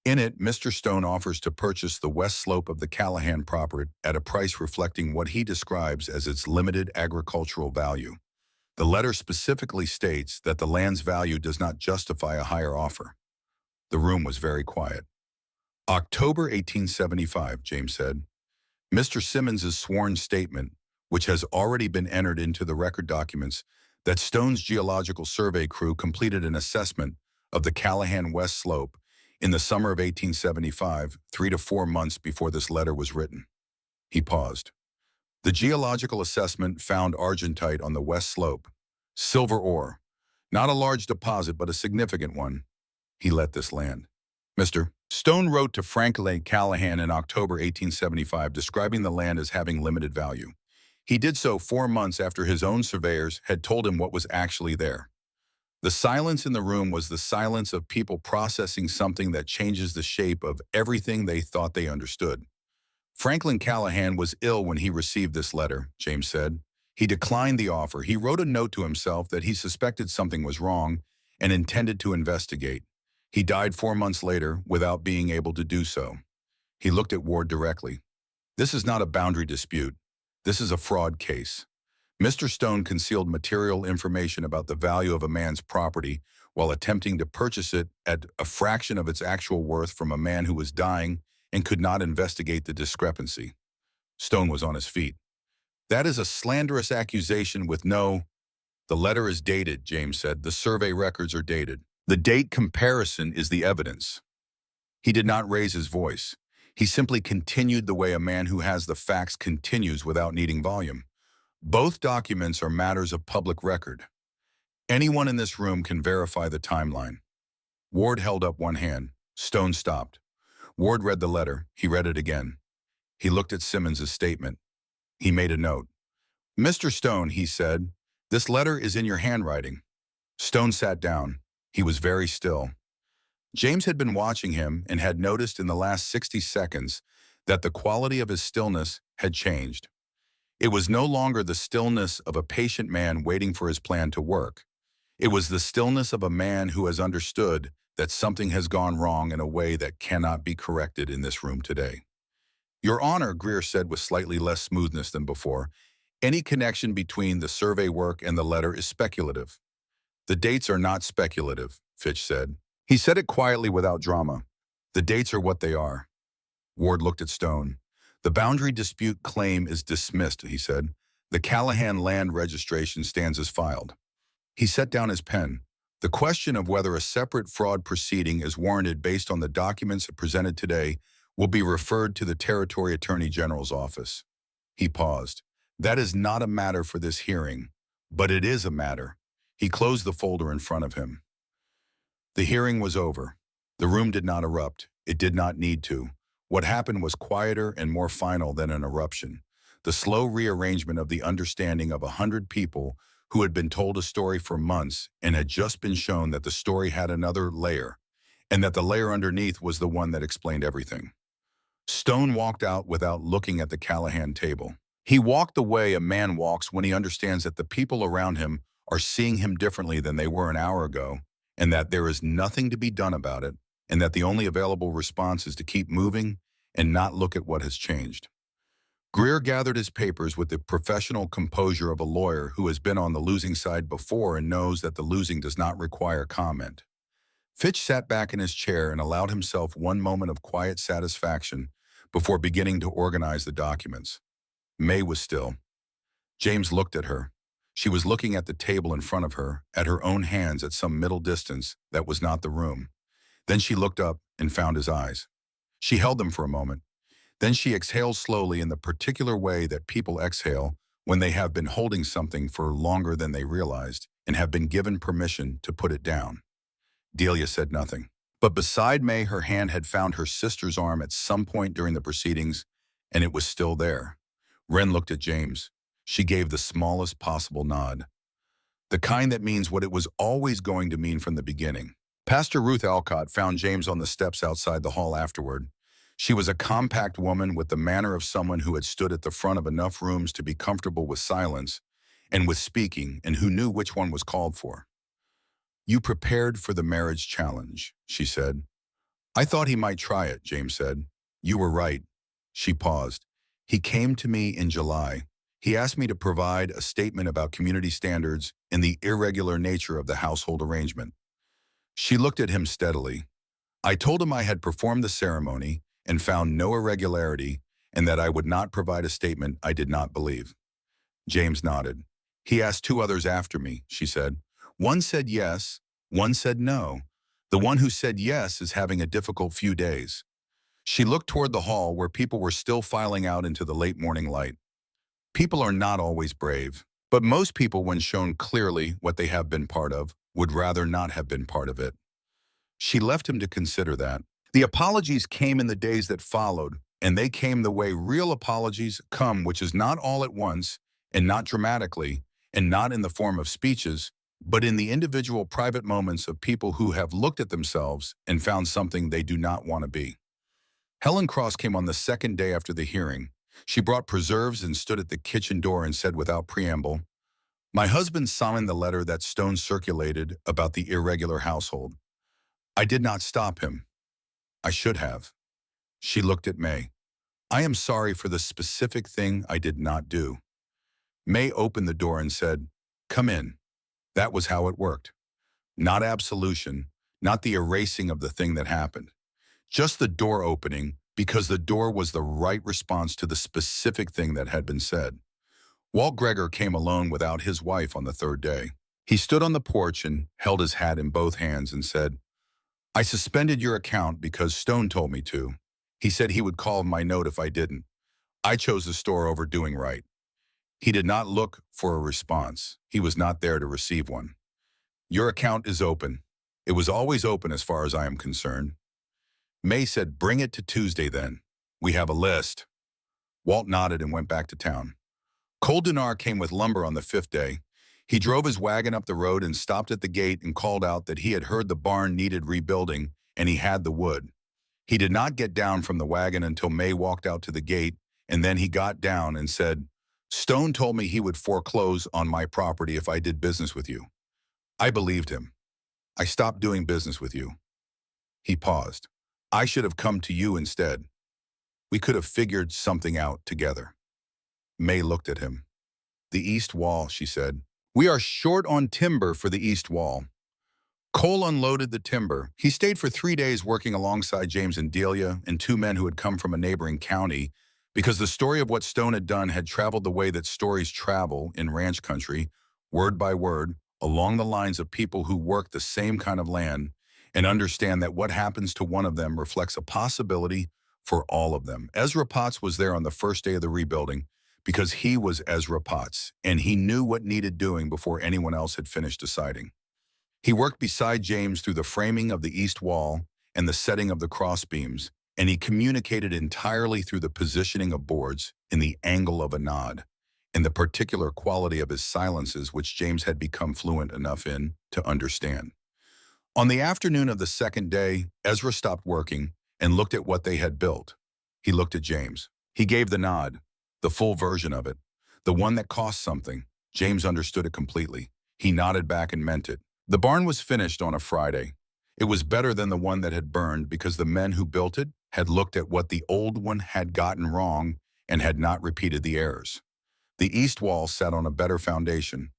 In it, Mr. Stone offers to purchase the west slope of the Callahan property at a price reflecting what he describes as its limited agricultural value. The letter specifically states that the land's value does not justify a higher offer. The room was very quiet. October 1875, James said. Mr. Simmons's sworn statement, which has already been entered into the record documents, that Stone's geological survey crew completed an assessment of the Callahan West Slope in the summer of 1875, 3 to 4 months before this letter was written. He paused. The geological assessment found argentite on the west slope, silver ore, not a large deposit but a significant one. He let this land. Mr. Stone wrote to Franklin Callahan in October 1875 describing the land as having limited value. He did so 4 months after his own surveyors had told him what was actually there. The silence in the room was the silence of people processing something that changes the shape of everything they thought they understood. Franklin Callahan was ill when he received this letter, James said. He declined the offer. He wrote a note to himself that he suspected something was wrong and intended to investigate. He died 4 months later without being able to do so. He looked at Ward directly. This is not a boundary dispute. This is a fraud case. Mr. Stone concealed material information about the value of a man's property while attempting to purchase it at a fraction of its actual worth from a man who was dying and could not investigate the discrepancy. Stone was on his feet. That is a slanderous accusation with no— The letter is dated, James said. The survey records are dated. The date comparison is the evidence. He did not raise his voice. He simply continued the way a man who has the facts continues without needing volume. Both documents are matters of public record. Anyone in this room can verify the timeline. Ward held up one hand. Stone stopped. Ward read the letter. He read it again. He looked at Simmons's statement. He made a note. Mr. Stone, he said, this letter is in your handwriting. Stone sat down. He was very still. James had been watching him and had noticed in the last 60 seconds that the quality of his stillness had changed. It was no longer the stillness of a patient man waiting for his plan to work. It was the stillness of a man who has understood that something has gone wrong in a way that cannot be corrected in this room today. Your Honor, Greer said with slightly less smoothness than before, any connection between the survey work and the letter is speculative. The dates are not speculative, Fitch said. He said it quietly without drama. The dates are what they are. Ward looked at Stone. The boundary dispute claim is dismissed, he said. The Callahan land registration stands as filed. He set down his pen. The question of whether a separate fraud proceeding is warranted based on the documents presented today will be referred to the Territory Attorney General's office. He paused. That is not a matter for this hearing, but it is a matter. He closed the folder in front of him. The hearing was over. The room did not erupt. It did not need to. What happened was quieter and more final than an eruption. The slow rearrangement of the understanding of 100 people who had been told a story for months and had just been shown that the story had another layer, and that the layer underneath was the one that explained everything. Stone walked out without looking at the Callahan table. He walked the way a man walks when he understands that the people around him are seeing him differently than they were an hour ago, and that there is nothing to be done about it, and that the only available response is to keep moving and not look at what has changed. Greer gathered his papers with the professional composure of a lawyer who has been on the losing side before and knows that the losing does not require comment. Fitch sat back in his chair and allowed himself one moment of quiet satisfaction before beginning to organize the documents. May was still. James looked at her. She was looking at the table in front of her, at her own hands at some middle distance that was not the room. Then she looked up and found his eyes. She held them for a moment. Then she exhaled slowly in the particular way that people exhale when they have been holding something for longer than they realized and have been given permission to put it down. Delia said nothing. But beside May, her hand had found her sister's arm at some point during the proceedings, and it was still there. Wren looked at James. She gave the smallest possible nod. The kind that means what it was always going to mean from the beginning. Pastor Ruth Alcott found James on the steps outside the hall afterward. She was a compact woman with the manner of someone who had stood at the front of enough rooms to be comfortable with silence and with speaking, and who knew which one was called for. You prepared for the marriage challenge, she said. I thought he might try it, James said. You were right. She paused. He came to me in July. He asked me to provide a statement about community standards and the irregular nature of the household arrangement. She looked at him steadily. I told him I had performed the ceremony and found no irregularity, and that I would not provide a statement I did not believe. James nodded. He asked 2 others after me, she said. One said yes, one said no. The one who said yes is having a difficult few days. She looked toward the hall where people were still filing out into the late morning light. People are not always brave, but most people, when shown clearly what they have been part of, would rather not have been part of it. She left him to consider that. The apologies came in the days that followed, and they came the way real apologies come, which is not all at once, and not dramatically, and not in the form of speeches, but in the individual private moments of people who have looked at themselves and found something they do not want to be. Helen Cross came on the second day after the hearing. She brought preserves and stood at the kitchen door and said without preamble, My husband signed the letter that Stone circulated about the irregular household. I did not stop him. I should have. She looked at May. I am sorry for the specific thing I did not do. May opened the door and said, "Come in." That was how it worked. Not absolution, not the erasing of the thing that happened. Just the door opening, because the door was the right response to the specific thing that had been said. Walt Gregor came alone without his wife on the third day. He stood on the porch and held his hat in both hands and said, "I suspended your account because Stone told me to. He said he would call my note if I didn't. I chose the store over doing right." He did not look for a response. He was not there to receive one. "Your account is open. It was always open as far as I am concerned." May said, "Bring it to Tuesday then. We have a list." Walt nodded and went back to town. Cole Dunar came with lumber on the fifth day. He drove his wagon up the road and stopped at the gate and called out that he had heard the barn needed rebuilding and he had the wood. He did not get down from the wagon until May walked out to the gate, and then he got down and said, "Stone told me he would foreclose on my property if I did business with you." I believed him. "I stopped doing business with you." He paused. "I should have come to you instead. We could have figured something out together." May looked at him. "The east wall," she said. "We are short on timber for the east wall." Cole unloaded the timber. He stayed for 3 days working alongside James and Delia and two men who had come from a neighboring county, because the story of what Stone had done had traveled the way that stories travel in ranch country, word by word, along the lines of people who work the same kind of land and understand that what happens to one of them reflects a possibility for all of them. Ezra Potts was there on the first day of the rebuilding because he was Ezra Potts, and he knew what needed doing before anyone else had finished deciding. He worked beside James through the framing of the east wall and the setting of the crossbeams, and he communicated entirely through the positioning of boards in the angle of a nod, and the particular quality of his silences which James had become fluent enough in to understand. On the afternoon of the second day, Ezra stopped working and looked at what they had built. He looked at James. He gave the nod, the full version of it, the one that cost something. James understood it completely. He nodded back and meant it. The barn was finished on a Friday. It was better than the one that had burned because the men who built it had looked at what the old one had gotten wrong and had not repeated the errors. The east wall sat on a better foundation.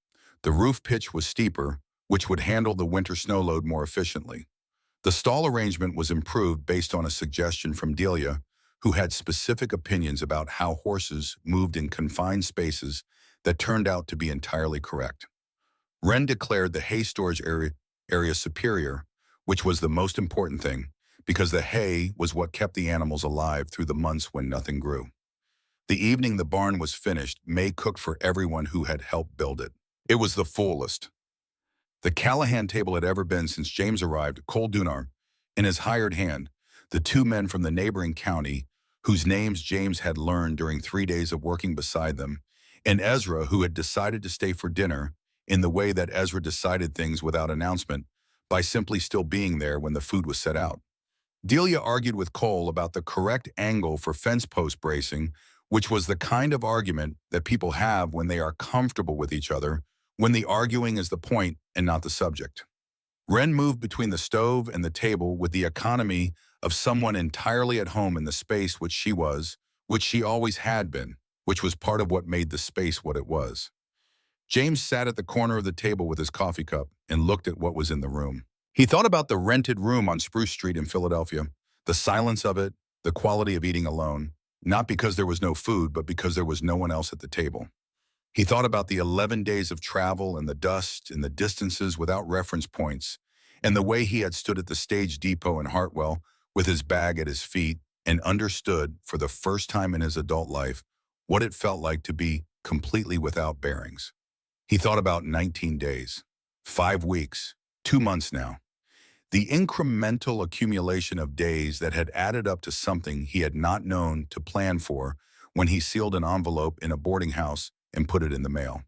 The roof pitch was steeper, which would handle the winter snow load more efficiently. The stall arrangement was improved based on a suggestion from Delia, who had specific opinions about how horses moved in confined spaces that turned out to be entirely correct. Wren declared the hay storage area superior, which was the most important thing, because the hay was what kept the animals alive through the months when nothing grew. The evening the barn was finished, May cooked for everyone who had helped build it. It was the fullest the Callahan table had ever been since James arrived. Cole Dunar, in his hired hand, the two men from the neighboring county, whose names James had learned during 3 days of working beside them, and Ezra, who had decided to stay for dinner in the way that Ezra decided things without announcement, by simply still being there when the food was set out. Delia argued with Cole about the correct angle for fence post bracing, which was the kind of argument that people have when they are comfortable with each other, when the arguing is the point and not the subject. Wren moved between the stove and the table with the economy of someone entirely at home in the space which she always had been, which was part of what made the space what it was. James sat at the corner of the table with his coffee cup and looked at what was in the room. He thought about the rented room on Spruce Street in Philadelphia, the silence of it, the quality of eating alone, not because there was no food, but because there was no one else at the table. He thought about the 11 days of travel and the dust and the distances without reference points, and the way he had stood at the stage depot in Hartwell with his bag at his feet and understood, for the first time in his adult life, what it felt like to be completely without bearings. He thought about 19 days, 5 weeks, 2 months now. The incremental accumulation of days that had added up to something he had not known to plan for when he sealed an envelope in a boarding house and put it in the mail.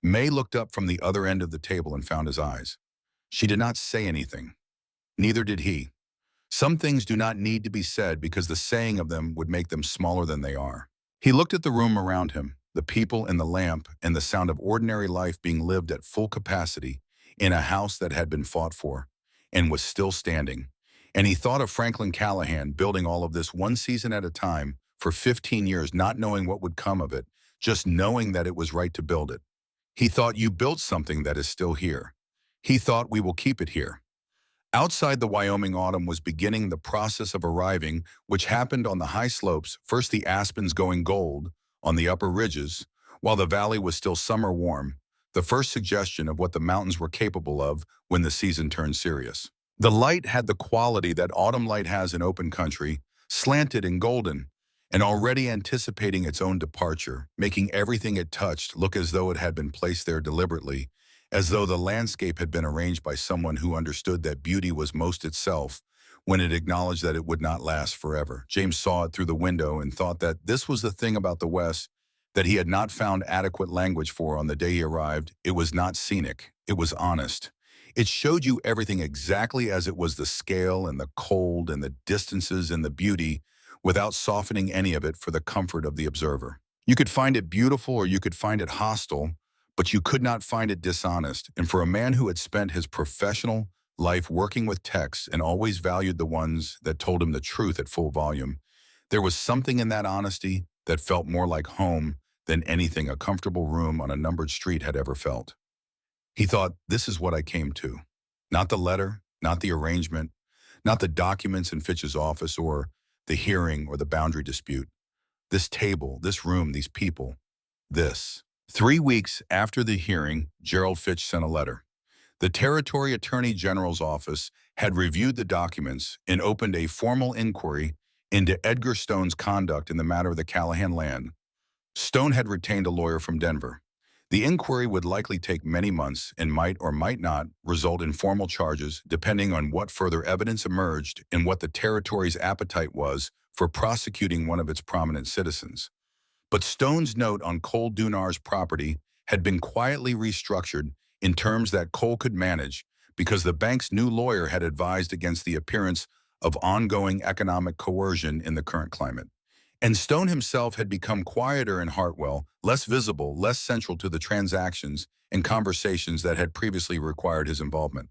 May looked up from the other end of the table and found his eyes. She did not say anything. Neither did he. Some things do not need to be said because the saying of them would make them smaller than they are. He looked at the room around him, the people and the lamp and the sound of ordinary life being lived at full capacity in a house that had been fought for and was still standing. And he thought of Franklin Callahan building all of this one season at a time for 15 years, not knowing what would come of it, just knowing that it was right to build it. He thought you built something that is still here. He thought we will keep it here. Outside the Wyoming autumn was beginning the process of arriving, which happened on the high slopes, first the aspens going gold on the upper ridges, while the valley was still summer warm, the first suggestion of what the mountains were capable of when the season turned serious. The light had the quality that autumn light has in open country, slanted and golden, and already anticipating its own departure, making everything it touched look as though it had been placed there deliberately, as though the landscape had been arranged by someone who understood that beauty was most itself when it acknowledged that it would not last forever. James saw it through the window and thought that this was the thing about the West that he had not found adequate language for on the day he arrived. It was not scenic. It was honest. It showed you everything exactly as it was, the scale and the cold and the distances and the beauty, without softening any of it for the comfort of the observer. You could find it beautiful or you could find it hostile, but you could not find it dishonest. And for a man who had spent his professional life working with texts and always valued the ones that told him the truth at full volume, there was something in that honesty that felt more like home than anything a comfortable room on a numbered street had ever felt. He thought, this is what I came to. Not the letter, not the arrangement, not the documents in Fitch's office or the hearing or the boundary dispute. This table, this room, these people, this. 3 weeks after the hearing, Gerald Fitch sent a letter. The Territory Attorney General's office had reviewed the documents and opened a formal inquiry into Edgar Stone's conduct in the matter of the Callahan land. Stone had retained a lawyer from Denver. The inquiry would likely take many months and might or might not result in formal charges, depending on what further evidence emerged and what the territory's appetite was for prosecuting one of its prominent citizens. But Stone's note on Cole Dunar's property had been quietly restructured in terms that Cole could manage because the bank's new lawyer had advised against the appearance of ongoing economic coercion in the current climate. And Stone himself had become quieter in Hartwell, less visible, less central to the transactions and conversations that had previously required his involvement.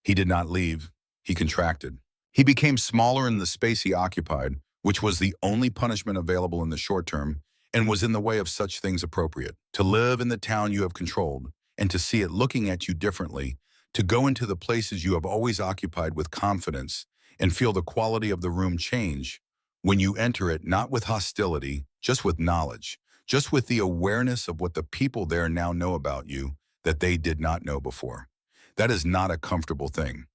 He did not leave. He contracted. He became smaller in the space he occupied, which was the only punishment available in the short term and was in the way of such things appropriate. To live in the town you have controlled and to see it looking at you differently, to go into the places you have always occupied with confidence and feel the quality of the room change when you enter it, not with hostility, just with knowledge, just with the awareness of what the people there now know about you that they did not know before. That is not a comfortable thing.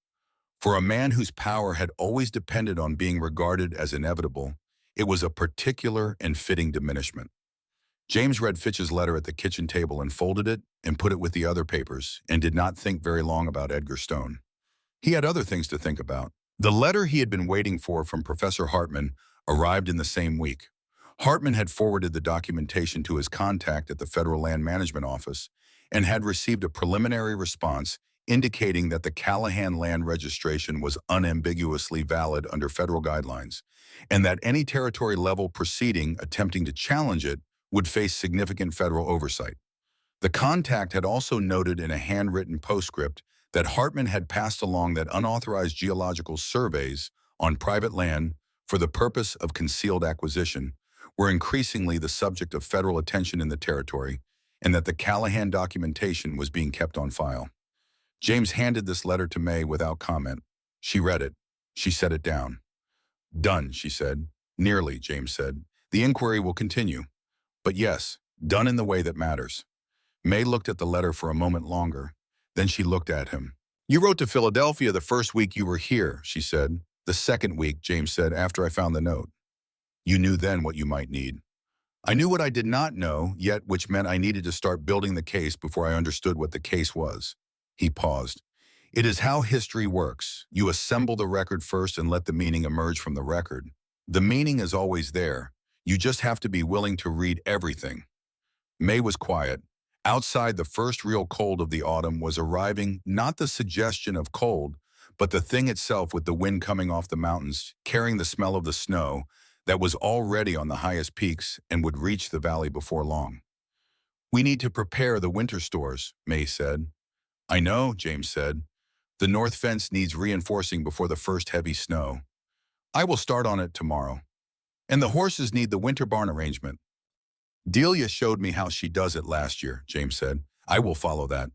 For a man whose power had always depended on being regarded as inevitable, it was a particular and fitting diminishment. James read Fitch's letter at the kitchen table and folded it and put it with the other papers and did not think very long about Edgar Stone. He had other things to think about. The letter he had been waiting for from Professor Hartman arrived in the same week. Hartman had forwarded the documentation to his contact at the Federal Land Management Office and had received a preliminary response indicating that the Callahan land registration was unambiguously valid under federal guidelines, and that any territory-level proceeding attempting to challenge it would face significant federal oversight. The contact had also noted in a handwritten postscript that Hartman had passed along that unauthorized geological surveys on private land for the purpose of concealed acquisition were increasingly the subject of federal attention in the territory, and that the Callahan documentation was being kept on file. James handed this letter to May without comment. She read it. She set it down. Done, she said. Nearly, James said. The inquiry will continue. But yes, done in the way that matters. May looked at the letter for a moment longer. Then she looked at him. You wrote to Philadelphia the first week you were here, she said. The second week, James said, after I found the note. You knew then what you might need. I knew what I did not know yet, which meant I needed to start building the case before I understood what the case was. He paused. It is how history works. You assemble the record first and let the meaning emerge from the record. The meaning is always there. You just have to be willing to read everything. May was quiet. Outside, the first real cold of the autumn was arriving, not the suggestion of cold, but the thing itself, with the wind coming off the mountains, carrying the smell of the snow that was already on the highest peaks and would reach the valley before long. We need to prepare the winter stores, May said. I know, James said. The north fence needs reinforcing before the first heavy snow. I will start on it tomorrow. And the horses need the winter barn arrangement. Delia showed me how she does it last year, James said. I will follow that.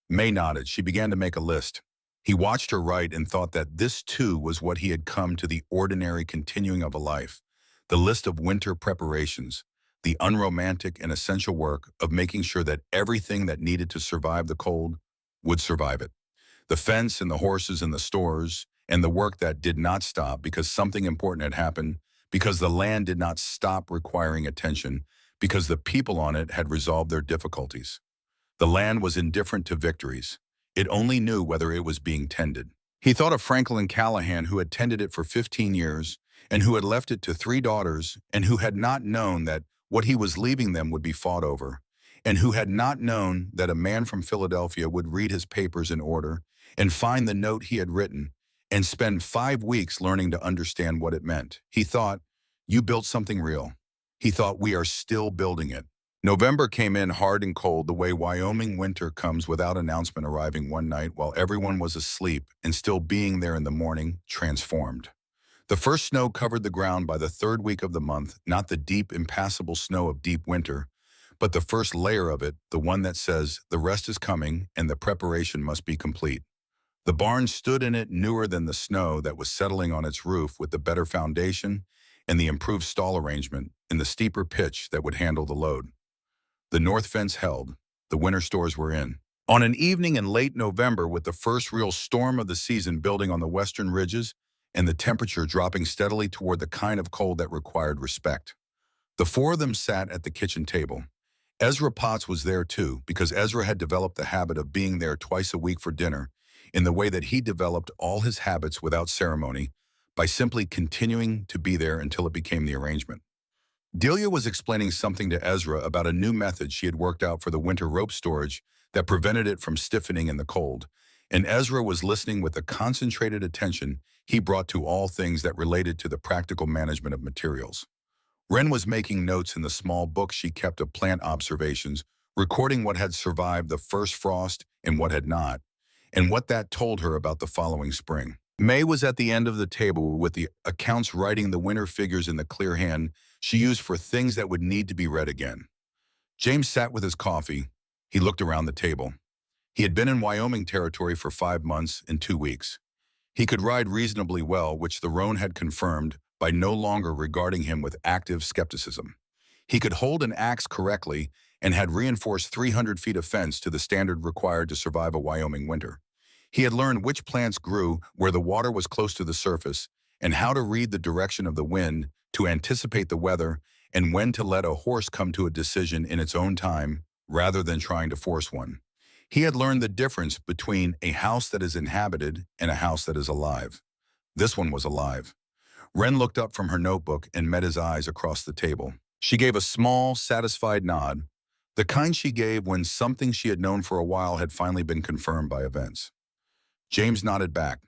May nodded. She began to make a list. He watched her write and thought that this too was what he had come to the ordinary continuing of a life. The list of winter preparations, the unromantic and essential work of making sure that everything that needed to survive the cold would survive it. The fence and the horses and the stores, and the work that did not stop because something important had happened, because the land did not stop requiring attention, because the people on it had resolved their difficulties. The land was indifferent to victories. It only knew whether it was being tended. He thought of Franklin Callahan, who had tended it for 15 years and who had left it to 3 daughters and who had not known that what he was leaving them would be fought over, and who had not known that a man from Philadelphia would read his papers in order and find the note he had written and spend 5 weeks learning to understand what it meant. He thought, you built something real. He thought, we are still building it. November came in hard and cold the way Wyoming winter comes without announcement, arriving one night while everyone was asleep and still being there in the morning, transformed. The first snow covered the ground by the 3rd week of the month, not the deep, impassable snow of deep winter, but the first layer of it, the one that says the rest is coming and the preparation must be complete. The barn stood in it newer than the snow that was settling on its roof, with the better foundation and the improved stall arrangement and the steeper pitch that would handle the load. The north fence held. The winter stores were in. On an evening in late November, with the first real storm of the season building on the western ridges and the temperature dropping steadily toward the kind of cold that required respect, the 4 of them sat at the kitchen table. Ezra Potts was there too, because Ezra had developed the habit of being there twice a week for dinner, in the way that he developed all his habits without ceremony, by simply continuing to be there until it became the arrangement. Delia was explaining something to Ezra about a new method she had worked out for the winter rope storage that prevented it from stiffening in the cold, and Ezra was listening with the concentrated attention he brought to all things that related to the practical management of materials. Wren was making notes in the small book she kept of plant observations, recording what had survived the first frost and what had not, and what that told her about the following spring. May was at the end of the table with the accounts, writing the winter figures in the clear hand she used for things that would need to be read again. James sat with his coffee. He looked around the table. He had been in Wyoming territory for 5 months and 2 weeks. He could ride reasonably well, which the roan had confirmed by no longer regarding him with active skepticism. He could hold an axe correctly and had reinforced 300 feet of fence to the standard required to survive a Wyoming winter. He had learned which plants grew where the water was close to the surface and how to read the direction of the wind to anticipate the weather, and when to let a horse come to a decision in its own time rather than trying to force one. He had learned the difference between a house that is inhabited and a house that is alive. This one was alive. Wren looked up from her notebook and met his eyes across the table. She gave a small, satisfied nod, the kind she gave when something she had known for a while had finally been confirmed by events. James nodded back.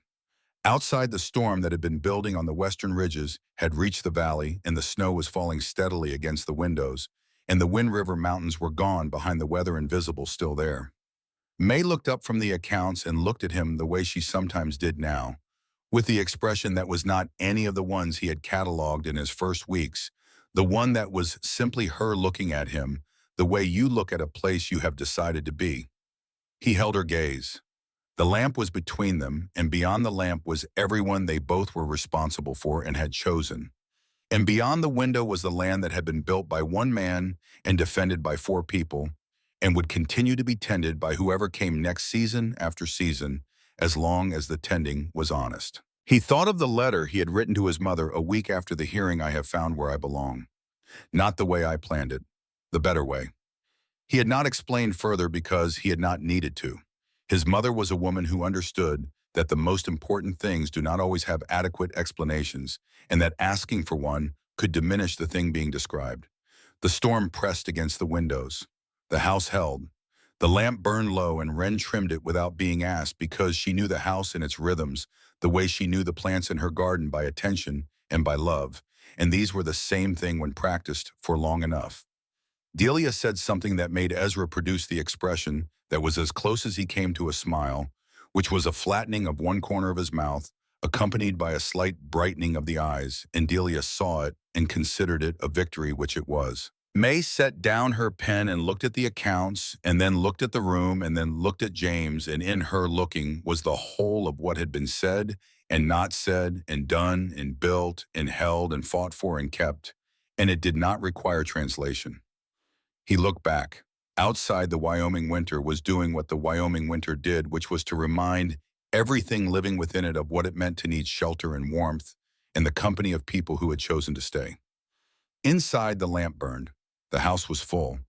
Outside, the storm that had been building on the western ridges had reached the valley, and the snow was falling steadily against the windows, and the Wind River Mountains were gone behind the weather, invisible still there. May looked up from the accounts and looked at him the way she sometimes did now, with the expression that was not any of the ones he had cataloged in his first weeks, the one that was simply her looking at him the way you look at a place you have decided to be. He held her gaze. The lamp was between them, and beyond the lamp was everyone they both were responsible for and had chosen. And beyond the window was the land that had been built by one man and defended by 4 people, and would continue to be tended by whoever came next season after season, as long as the tending was honest. He thought of the letter he had written to his mother a week after the hearing, I have found where I belong. Not the way I planned it, the better way. He had not explained further because he had not needed to. His mother was a woman who understood that the most important things do not always have adequate explanations, and that asking for one could diminish the thing being described. The storm pressed against the windows. The house held. The lamp burned low, and Wren trimmed it without being asked, because she knew the house and its rhythms, the way she knew the plants in her garden, by attention and by love, and these were the same thing when practiced for long enough. Delia said something that made Ezra produce the expression that was as close as he came to a smile, which was a flattening of one corner of his mouth, accompanied by a slight brightening of the eyes, and Delia saw it and considered it a victory, which it was. May set down her pen and looked at the accounts, and then looked at the room, and then looked at James, and in her looking was the whole of what had been said and not said and done and built and held and fought for and kept, and it did not require translation. He looked back. Outside, the Wyoming winter was doing what the Wyoming winter did, which was to remind everything living within it of what it meant to need shelter and warmth and the company of people who had chosen to stay. Inside, the lamp burned. The house was full.